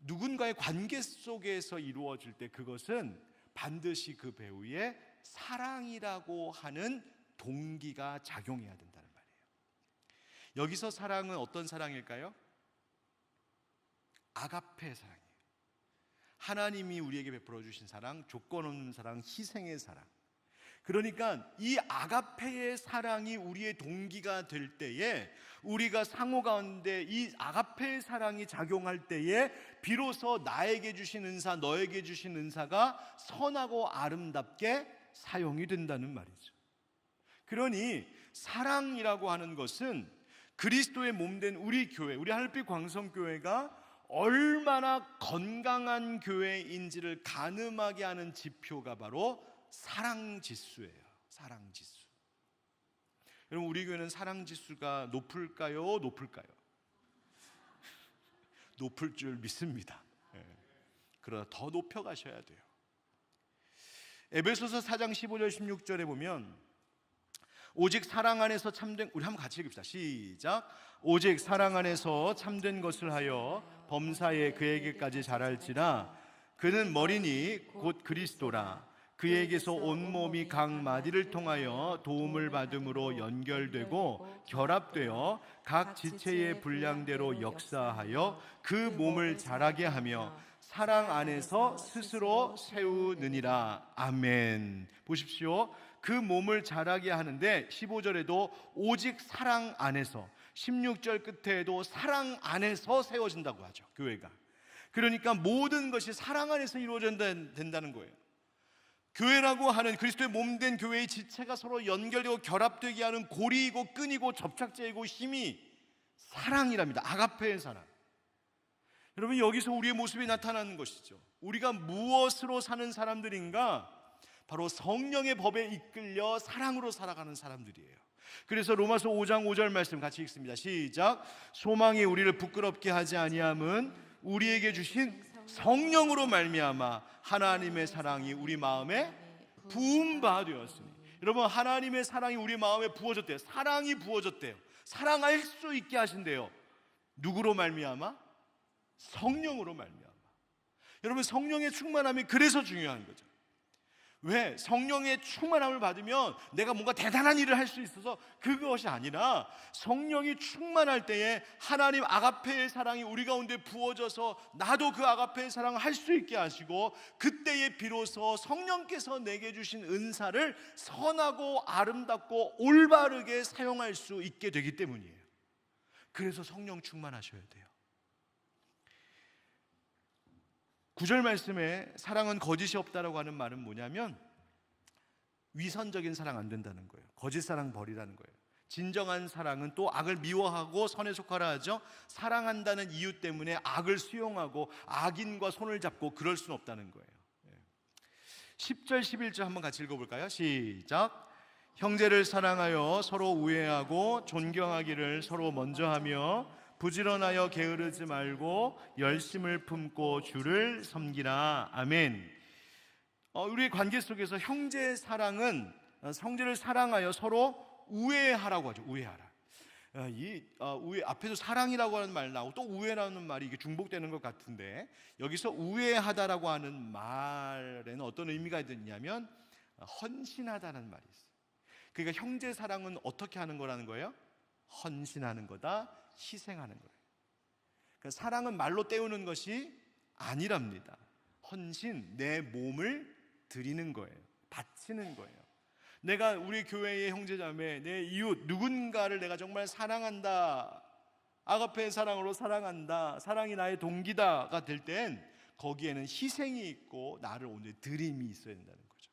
누군가의 관계 속에서 이루어질 때 그것은 반드시 그 배우의 사랑이라고 하는 동기가 작용해야 된다는 말이에요. 여기서 사랑은 어떤 사랑일까요? 아가페 사랑이에요. 하나님이 우리에게 베풀어 주신 사랑, 조건 없는 사랑, 희생의 사랑. 그러니까 이 아가페의 사랑이 우리의 동기가 될 때에, 우리가 상호 가운데 이 아가페의 사랑이 작용할 때에 비로소 나에게 주신 은사, 너에게 주신 은사가 선하고 아름답게 사용이 된다는 말이죠. 그러니 사랑이라고 하는 것은 그리스도의 몸된 우리 교회, 우리 하늘빛 광성교회가 얼마나 건강한 교회인지를 가늠하게 하는 지표가 바로 사랑지수예요. 사랑지수. 여러분, 우리 교회는 사랑지수가 높을까요? 높을까요? 높을 줄 믿습니다. 그러나 더 높여가셔야 돼요. 에베소서 4장 15절 16절에 보면 오직 사랑 안에서 참된, 우리 한번 같이 읽읍시다. 시작. 오직 사랑 안에서 참된 것을 하여 범사에 그에게까지 자랄지라. 그는 머리니 곧 그리스도라. 그에게서 온몸이 각 마디를 통하여 도움을 받음으로 연결되고 결합되어 각 지체의 분량대로 역사하여 그 몸을 자라게 하며 사랑 안에서 스스로 세우느니라. 아멘. 보십시오. 그 몸을 자라게 하는데 15절에도 오직 사랑 안에서, 16절 끝에도 사랑 안에서 세워진다고 하죠. 교회가. 그러니까 모든 것이 사랑 안에서 이루어진다는 거예요. 교회라고 하는 그리스도의 몸된 교회의 지체가 서로 연결되고 결합되게 하는 고리이고 끈이고 접착제이고 힘이 사랑이랍니다. 아가페의 사랑. 여러분, 여기서 우리의 모습이 나타나는 것이죠. 우리가 무엇으로 사는 사람들인가? 바로 성령의 법에 이끌려 사랑으로 살아가는 사람들이에요. 그래서 로마서 5장 5절 말씀 같이 읽습니다. 시작. 소망이 우리를 부끄럽게 하지 아니함은 우리에게 주신 성령으로 말미암아 하나님의 사랑이 우리 마음에 부은 바 되었으니. 여러분, 하나님의 사랑이 우리 마음에 부어졌대요. 사랑이 부어졌대요. 사랑할 수 있게 하신대요. 누구로 말미암아? 성령으로 말미암아. 여러분, 성령의 충만함이 그래서 중요한 거죠. 왜? 성령의 충만함을 받으면 내가 뭔가 대단한 일을 할 수 있어서 그것이 아니라, 성령이 충만할 때에 하나님 아가페의 사랑이 우리 가운데 부어져서 나도 그 아가페의 사랑을 할 수 있게 하시고, 그때에 비로소 성령께서 내게 주신 은사를 선하고 아름답고 올바르게 사용할 수 있게 되기 때문이에요. 그래서 성령 충만하셔야 돼요. 9절 말씀에 사랑은 거짓이 없다라고 하는 말은 뭐냐면, 위선적인 사랑 안 된다는 거예요. 거짓 사랑 버리라는 거예요. 진정한 사랑은 또 악을 미워하고 선에 속하라 하죠. 사랑한다는 이유 때문에 악을 수용하고 악인과 손을 잡고 그럴 수는 없다는 거예요. 10절 11절 한번 같이 읽어볼까요? 시작. 형제를 사랑하여 서로 우애하고 존경하기를 서로 먼저 하며 부지런하여 게으르지 말고 열심을 품고 주를 섬기라. 아멘. 우리의 관계 속에서 형제 사랑은 형제를 사랑하여 서로 우애하라고 하죠. 우애하라. 우애 앞에서 사랑이라고 하는 말 나오고 또 우애라는 말이 이게 중복되는 것 같은데, 여기서 우애하다라고 하는 말에는 어떤 의미가 있느냐면 헌신하다는 말이 있어요. 그러니까 형제 사랑은 어떻게 하는 거라는 거예요? 헌신하는 거다. 희생하는 거예요. 그러니까 사랑은 말로 때우는 것이 아니랍니다. 헌신, 내 몸을 드리는 거예요. 바치는 거예요. 내가 우리 교회의 형제자매, 내 이웃 누군가를 내가 정말 사랑한다 아가페의 사랑으로 사랑한다, 사랑이 나의 동기다가 될 땐 거기에는 희생이 있고 나를 오늘 드림이 있어야 된다는 거죠.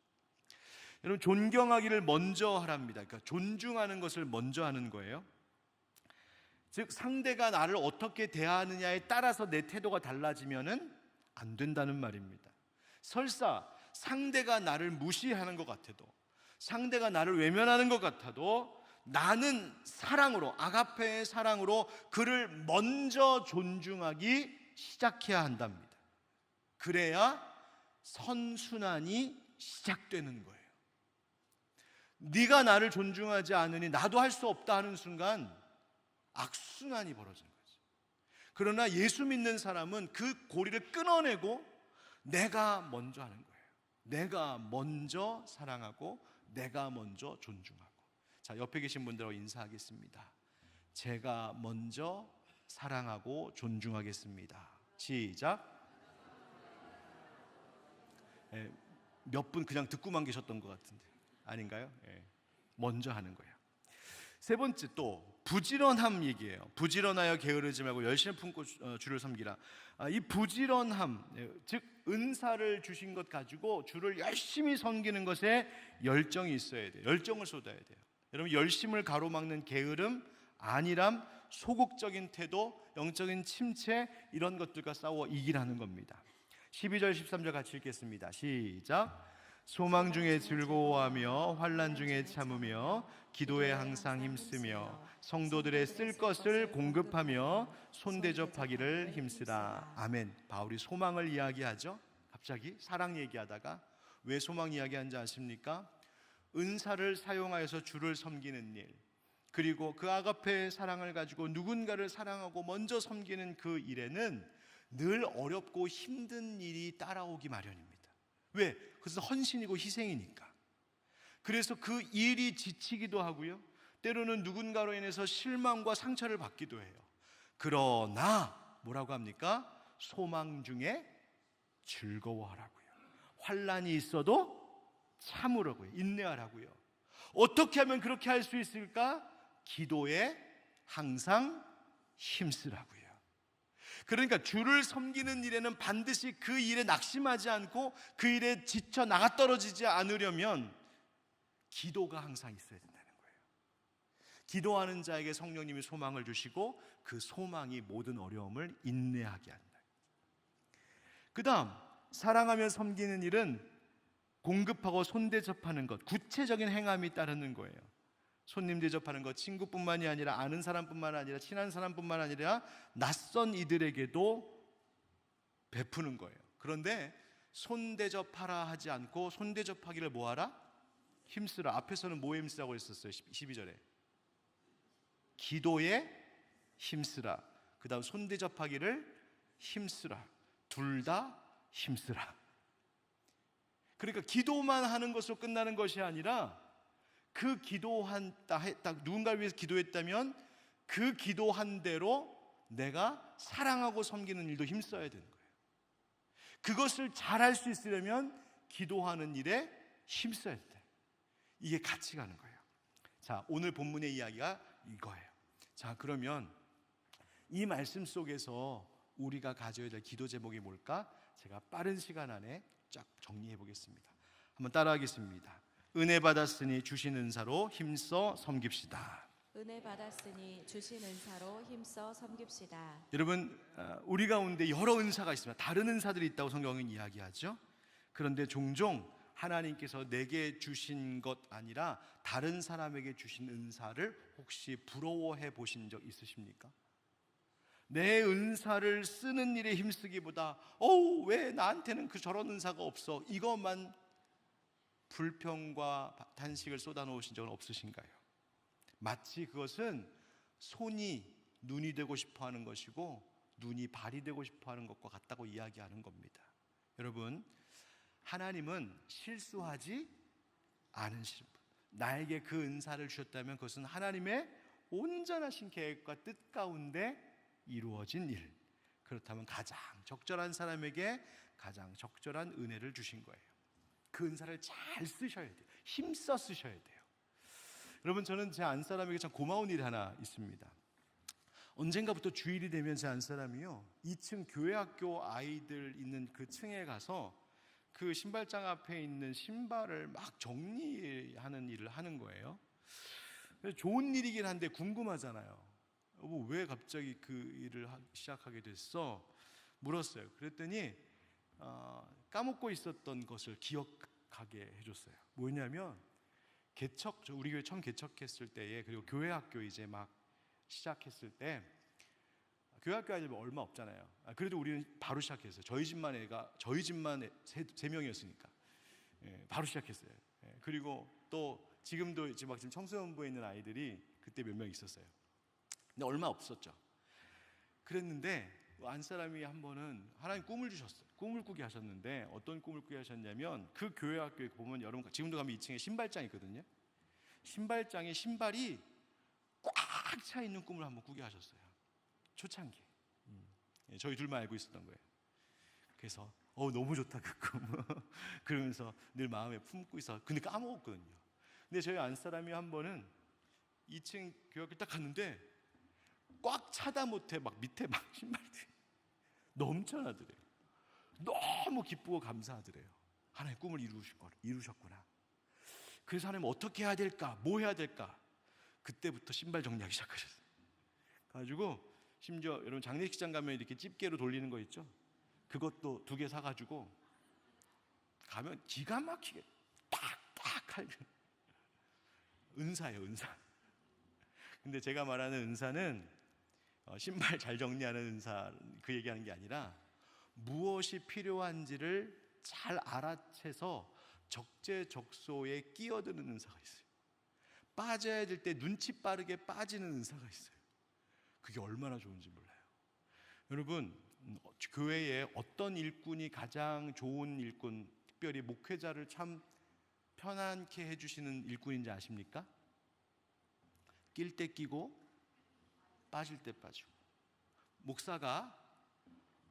여러분, 존경하기를 먼저 하랍니다. 그러니까 존중하는 것을 먼저 하는 거예요. 즉 상대가 나를 어떻게 대하느냐에 따라서 내 태도가 달라지면은 안 된다는 말입니다. 설사 상대가 나를 무시하는 것 같아도, 상대가 나를 외면하는 것 같아도 나는 사랑으로, 아가페의 사랑으로 그를 먼저 존중하기 시작해야 한답니다. 그래야 선순환이 시작되는 거예요. 네가 나를 존중하지 않으니 나도 할 수 없다 하는 순간 악순환이 벌어지는 거죠. 그러나 예수 믿는 사람은 그 고리를 끊어내고 내가 먼저 하는 거예요. 내가 먼저 사랑하고 내가 먼저 존중하고. 자, 옆에 계신 분들하고 인사하겠습니다. 제가 먼저 사랑하고 존중하겠습니다. 시작. 몇 분 그냥 듣고만 계셨던 것 같은데 아닌가요? 먼저 하는 거예요. 세 번째, 또 부지런함 얘기예요. 부지런하여 게으르지 말고 열심을 품고 주를 섬기라. 이 부지런함, 즉 은사를 주신 것 가지고 주를 열심히 섬기는 것에 열정이 있어야 돼요. 열정을 쏟아야 돼요. 여러분, 열심을 가로막는 게으름, 안일함, 소극적인 태도, 영적인 침체, 이런 것들과 싸워 이기라는 겁니다. 12절 13절 같이 읽겠습니다. 시작. 소망 중에 즐거워하며 환난 중에 참으며 기도에 항상 힘쓰며 성도들의 쓸 것을 공급하며 손대접하기를 힘쓰라. 아멘. 바울이 소망을 이야기하죠. 갑자기 사랑 얘기하다가 왜 소망 이야기하는지 아십니까? 은사를 사용하여서 주를 섬기는 일, 그리고 그 아가페의 사랑을 가지고 누군가를 사랑하고 먼저 섬기는 그 일에는 늘 어렵고 힘든 일이 따라오기 마련입니다. 왜? 그것은 헌신이고 희생이니까. 그래서 그 일이 지치기도 하고요, 때로는 누군가로 인해서 실망과 상처를 받기도 해요. 그러나 뭐라고 합니까? 소망 중에 즐거워하라고요. 환난이 있어도 참으라고요. 인내하라고요. 어떻게 하면 그렇게 할 수 있을까? 기도에 항상 힘쓰라고요. 그러니까 주를 섬기는 일에는 반드시 그 일에 낙심하지 않고 그 일에 지쳐 나가 떨어지지 않으려면 기도가 항상 있어야 된다는 거예요. 기도하는 자에게 성령님이 소망을 주시고 그 소망이 모든 어려움을 인내하게 한다. 그 다음, 사랑하며 섬기는 일은 공급하고 손대접하는 것, 구체적인 행함이 따르는 거예요. 손님 대접하는 것, 친구뿐만이 아니라 아는 사람뿐만 아니라 친한 사람뿐만 아니라 낯선 이들에게도 베푸는 거예요. 그런데 손대접하라 하지 않고 손대접하기를 뭐하라? 힘쓰라. 앞에서는 뭐에 힘쓰라고 했었어요? 12절에 기도에 힘쓰라. 그 다음 손대접하기를 힘쓰라. 둘 다 힘쓰라. 그러니까 기도만 하는 것으로 끝나는 것이 아니라 그 딱 누군가를 위해서 기도했다면 그 기도한 대로 내가 사랑하고 섬기는 일도 힘써야 되는 거예요. 그것을 잘할 수 있으려면 기도하는 일에 힘써야 돼. 이게 같이 가는 거예요. 자, 오늘 본문의 이야기가 이거예요. 자, 그러면 이 말씀 속에서 우리가 가져야 될 기도 제목이 뭘까? 제가 빠른 시간 안에 쫙 정리해 보겠습니다. 한번 따라하겠습니다. 은혜 받았으니 주신 은사로 힘써 섬깁시다. 은혜 받았으니 주신 은사로 힘써 섬깁시다. 여러분, 우리 가운데 여러 은사가 있습니다. 다른 은사들이 있다고 성경은 이야기하죠. 그런데 종종 하나님께서 내게 주신 것 아니라 다른 사람에게 주신 은사를 혹시 부러워해 보신 적 있으십니까? 내 은사를 쓰는 일에 힘쓰기보다 왜 나한테는 저런 은사가 없어, 이것만 불평과 단식을 쏟아놓으신 적은 없으신가요? 마치 그것은 손이 눈이 되고 싶어하는 것이고 눈이 발이 되고 싶어하는 것과 같다고 이야기하는 겁니다. 여러분, 하나님은 실수하지 않으신 분, 나에게 그 은사를 주셨다면 그것은 하나님의 온전하신 계획과 뜻 가운데 이루어진 일, 그렇다면 가장 적절한 사람에게 가장 적절한 은혜를 주신 거예요. 그 은사를 잘 쓰셔야 돼요. 힘써 쓰셔야 돼요. 여러분, 저는 제 안사람에게 참 고마운 일이 하나 있습니다. 언젠가부터 주일이 되면 제 안 사람이요 2층 교회 학교 아이들 있는 그 층에 가서 그 신발장 앞에 있는 신발을 막 정리하는 일을 하는 거예요. 그래서 좋은 일이긴 한데 궁금하잖아요. 여보, 왜 갑자기 그 일을 시작하게 됐어? 물었어요. 그랬더니 까먹고 있었던 것을 기억하게 해줬어요. 뭐냐면 우리 교회 처음 개척했을 때에, 그리고 교회 학교 이제 막 시작했을 때 교회 학교 아이들 얼마 없잖아요. 그래도 우리는 바로 시작했어요. 저희 집만 세 명이었으니까 바로 시작했어요. 그리고 또 지금도 이제 막 지금 청소년부에 있는 아이들이 그때 몇 명 있었어요. 근데 얼마 없었죠. 그랬는데 안 사람이 한 번은 하나님 꿈을 주셨어요. 꿈을 꾸게 하셨는데 어떤 꿈을 꾸게 하셨냐면 그 교회 학교에 보면 여러분 지금도 가면 2층에 신발장이 있거든요. 신발장에 신발이 꽉 차 있는 꿈을 한번 꾸게 하셨어요. 초창기. 저희 둘만 알고 있었던 거예요. 그래서 너무 좋다 그 꿈. 그러면서 늘 마음에 품고 있어. 근데 까먹었거든요. 근데 저희 안 사람이 한 번은 2층 교회 학교 딱 갔는데 꽉 차다 못해 막 밑에 막 신발들이 넘쳐나더래요. 너무 기쁘고 감사하더래요. 하나님 꿈을 이루셨구나. 그래서 하나님 어떻게 해야 될까? 뭐 해야 될까? 그때부터 신발 정리하기 시작하셨어요. 가지고 심지어 여러분 장례식장 가면 이렇게 집게로 돌리는 거 있죠? 그것도 2개 사가지고 가면 기가 막히게 딱 할면 은사예요, 은사. 근데 제가 말하는 은사는 신발 잘 정리하는 은사 그 얘기하는 게 아니라 무엇이 필요한지를 잘 알아채서 적재적소에 끼어드는 은사가 있어요. 빠져야 될 때 눈치 빠르게 빠지는 은사가 있어요. 그게 얼마나 좋은지 몰라요. 여러분, 교회에 어떤 일꾼이 가장 좋은 일꾼, 특별히 목회자를 참 편안케 해주시는 일꾼인지 아십니까? 낄 때 끼고 빠질 때 빠지고. 목사가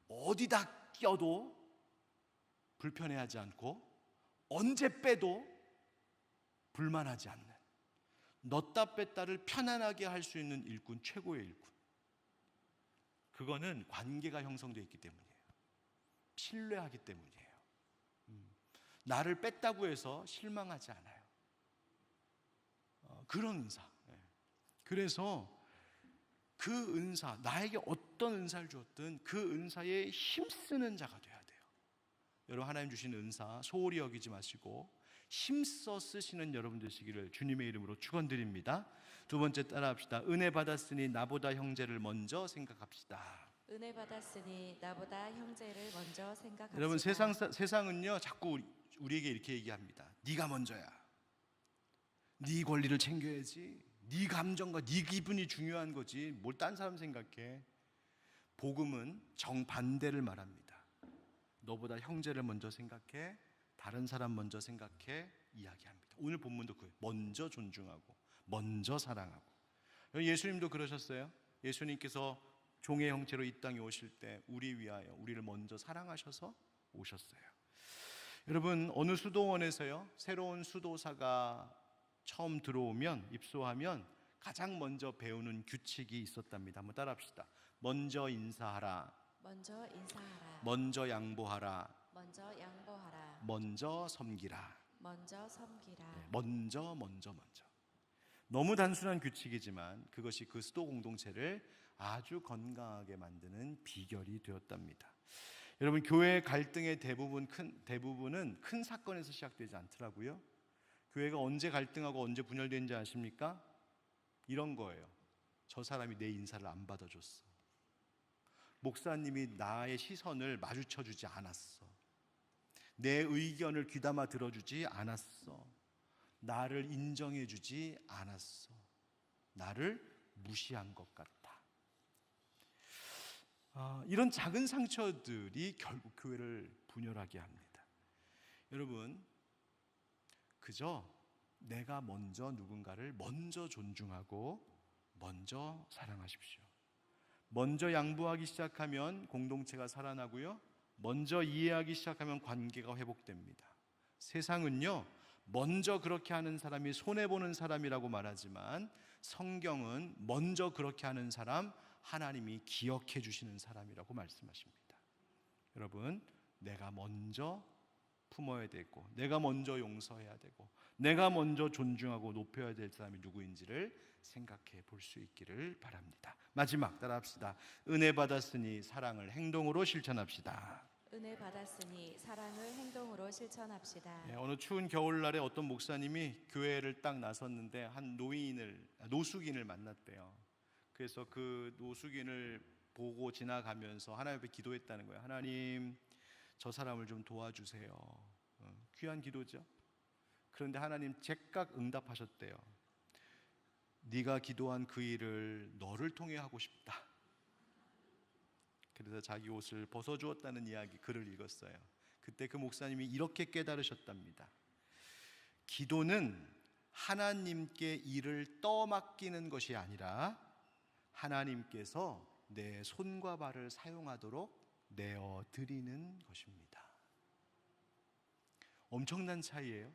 어디다 껴도 불편해하지 않고 언제 빼도 불만하지 않는, 넣다 뺐다를 편안하게 할 수 있는 일꾼, 최고의 일꾼. 그거는 관계가 형성되어 있기 때문이에요. 신뢰하기 때문이에요. 나를 뺐다고 해서 실망하지 않아요. 그런 은사. 그래서 그 은사, 나에게 어떤 은사를 주었든 그 은사에 힘쓰는 자가 돼야 돼요. 여러분, 하나님 주신 은사 소홀히 여기지 마시고 힘써 쓰시는 여러분 되시기를 주님의 이름으로 축원드립니다. 2번째 따라합시다. 은혜 받았으니 나보다 형제를 먼저 생각합시다. 은혜 받았으니 나보다 형제를 먼저 생각합시다. 여러분, 세상은요 자꾸 우리에게 이렇게 얘기합니다. 네가 먼저야. 네 권리를 챙겨야지. 네 감정과 네 기분이 중요한 거지. 뭘 딴 사람 생각해. 복음은 정반대를 말합니다. 너보다 형제를 먼저 생각해. 다른 사람 먼저 생각해. 이야기합니다. 오늘 본문도 그거예요. 먼저 존중하고 먼저 사랑하고. 예수님도 그러셨어요. 예수님께서 종의 형체로 이 땅에 오실 때 우리 위하여 우리를 먼저 사랑하셔서 오셨어요. 여러분, 어느 수도원에서요 새로운 수도사가 처음 들어오면, 입소하면 가장 먼저 배우는 규칙이 있었답니다. 한번 따라합시다. 먼저 인사하라. 먼저 인사하라. 먼저 양보하라. 먼저 양보하라. 먼저 섬기라. 먼저 섬기라. 먼저. 너무 단순한 규칙이지만 그것이 그 수도 공동체를 아주 건강하게 만드는 비결이 되었답니다. 여러분, 교회 갈등의 대부분은 큰 사건에서 시작되지 않더라고요. 교회가 언제 갈등하고 언제 분열되는지 아십니까? 이런 거예요. 저 사람이 내 인사를 안 받아줬어. 목사님이 나의 시선을 마주쳐주지 않았어. 내 의견을 귀담아 들어주지 않았어. 나를 인정해주지 않았어. 나를 무시한 것 같다. 이런 작은 상처들이 결국 교회를 분열하게 합니다. 여러분, 그저 내가 먼저 누군가를 먼저 존중하고 먼저 사랑하십시오. 먼저 양보하기 시작하면 공동체가 살아나고요, 먼저 이해하기 시작하면 관계가 회복됩니다. 세상은요 먼저 그렇게 하는 사람이 손해보는 사람이라고 말하지만 성경은 먼저 그렇게 하는 사람 하나님이 기억해 주시는 사람이라고 말씀하십니다. 여러분, 내가 먼저 품어야 되고, 내가 먼저 용서해야 되고, 내가 먼저 존중하고 높여야 될 사람이 누구인지를 생각해 볼 수 있기를 바랍니다. 마지막 따라합시다. 은혜 받았으니 사랑을 행동으로 실천합시다. 은혜 받았으니 사랑을 행동으로 실천합시다. 어느 추운 겨울날에 어떤 목사님이 교회를 딱 나섰는데 한 노숙인을 만났대요. 그래서 그 노숙인을 보고 지나가면서 하나님 앞에 기도했다는 거예요. 하나님, 저 사람을 좀 도와주세요. 귀한 기도죠. 그런데 하나님 즉각 응답하셨대요. 네가 기도한 그 일을 너를 통해 하고 싶다. 그래서 자기 옷을 벗어주었다는 이야기, 글을 읽었어요. 그때 그 목사님이 이렇게 깨달으셨답니다. 기도는 하나님께 일을 떠맡기는 것이 아니라 하나님께서 내 손과 발을 사용하도록 내어드리는 것입니다. 엄청난 차이예요.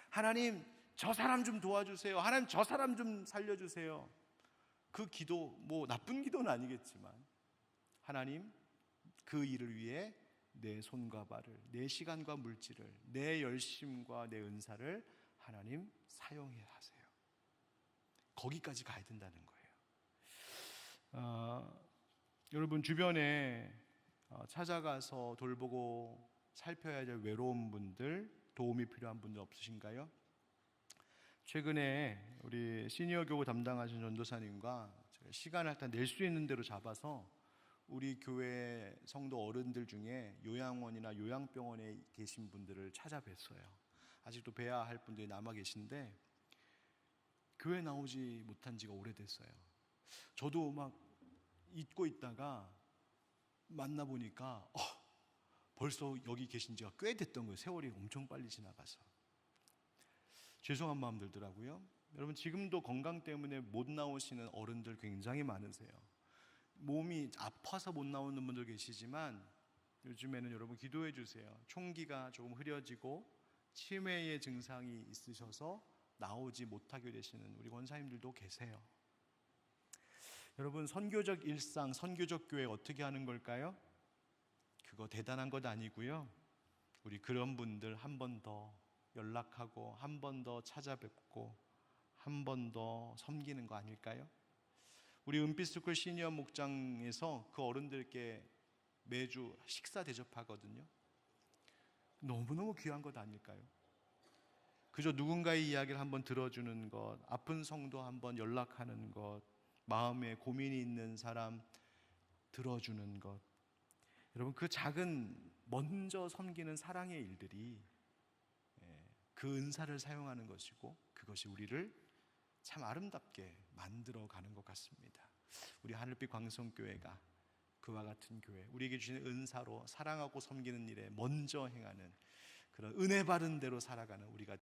하나님, 저 사람 좀 도와주세요. 하나님, 저 사람 좀 살려주세요. 그 기도, 뭐 나쁜 기도는 아니겠지만, 하나님, 그 일을 위해 내 손과 발을, 내 시간과 물질을, 내 열심과 내 은사를 하나님 사용해 하세요. 거기까지 가야 된다는 거예요. 여러분 주변에 찾아가서 돌보고 살펴야 될 외로운 분들, 도움이 필요한 분들 없으신가요? 최근에 우리 시니어 교구 담당하신 전도사님과 시간을 다 낼 수 있는 대로 잡아서 우리 교회 성도 어른들 중에 요양원이나 요양병원에 계신 분들을 찾아뵀어요. 아직도 뵈야 할 분들이 남아 계신데 교회 나오지 못한 지가 오래됐어요. 저도 막 잊고 있다가 만나보니까 벌써 여기 계신 지가 꽤 됐던 거예요. 세월이 엄청 빨리 지나가서 죄송한 마음 들더라고요. 여러분, 지금도 건강 때문에 못 나오시는 어른들 굉장히 많으세요. 몸이 아파서 못 나오는 분들 계시지만 요즘에는 여러분 기도해 주세요. 총기가 조금 흐려지고 치매의 증상이 있으셔서 나오지 못하게 되시는 우리 권사님들도 계세요. 여러분, 선교적 일상, 선교적 교회 어떻게 하는 걸까요? 그거 대단한 것 아니고요. 우리 그런 분들 한 번 더 연락하고 한 번 더 찾아뵙고 한 번 더 섬기는 거 아닐까요? 우리 은빛스쿨 시니어 목장에서 그 어른들께 매주 식사 대접하거든요. 너무너무 귀한 것 아닐까요? 그저 누군가의 이야기를 한번 들어주는 것, 아픈 성도 한번 연락하는 것, 마음에 고민이 있는 사람 들어주는 것, 여러분 그 작은 먼저 섬기는 사랑의 일들이 그 은사를 사용하는 것이고 그것이 우리를 참 아름답게 만들어가는 것 같습니다. 우리 하늘빛 광성교회가 그와 같은 교회, 우리에게 주신 은사로 사랑하고 섬기는 일에 먼저 행하는 그런 은혜 받은 대로 살아가는 우리가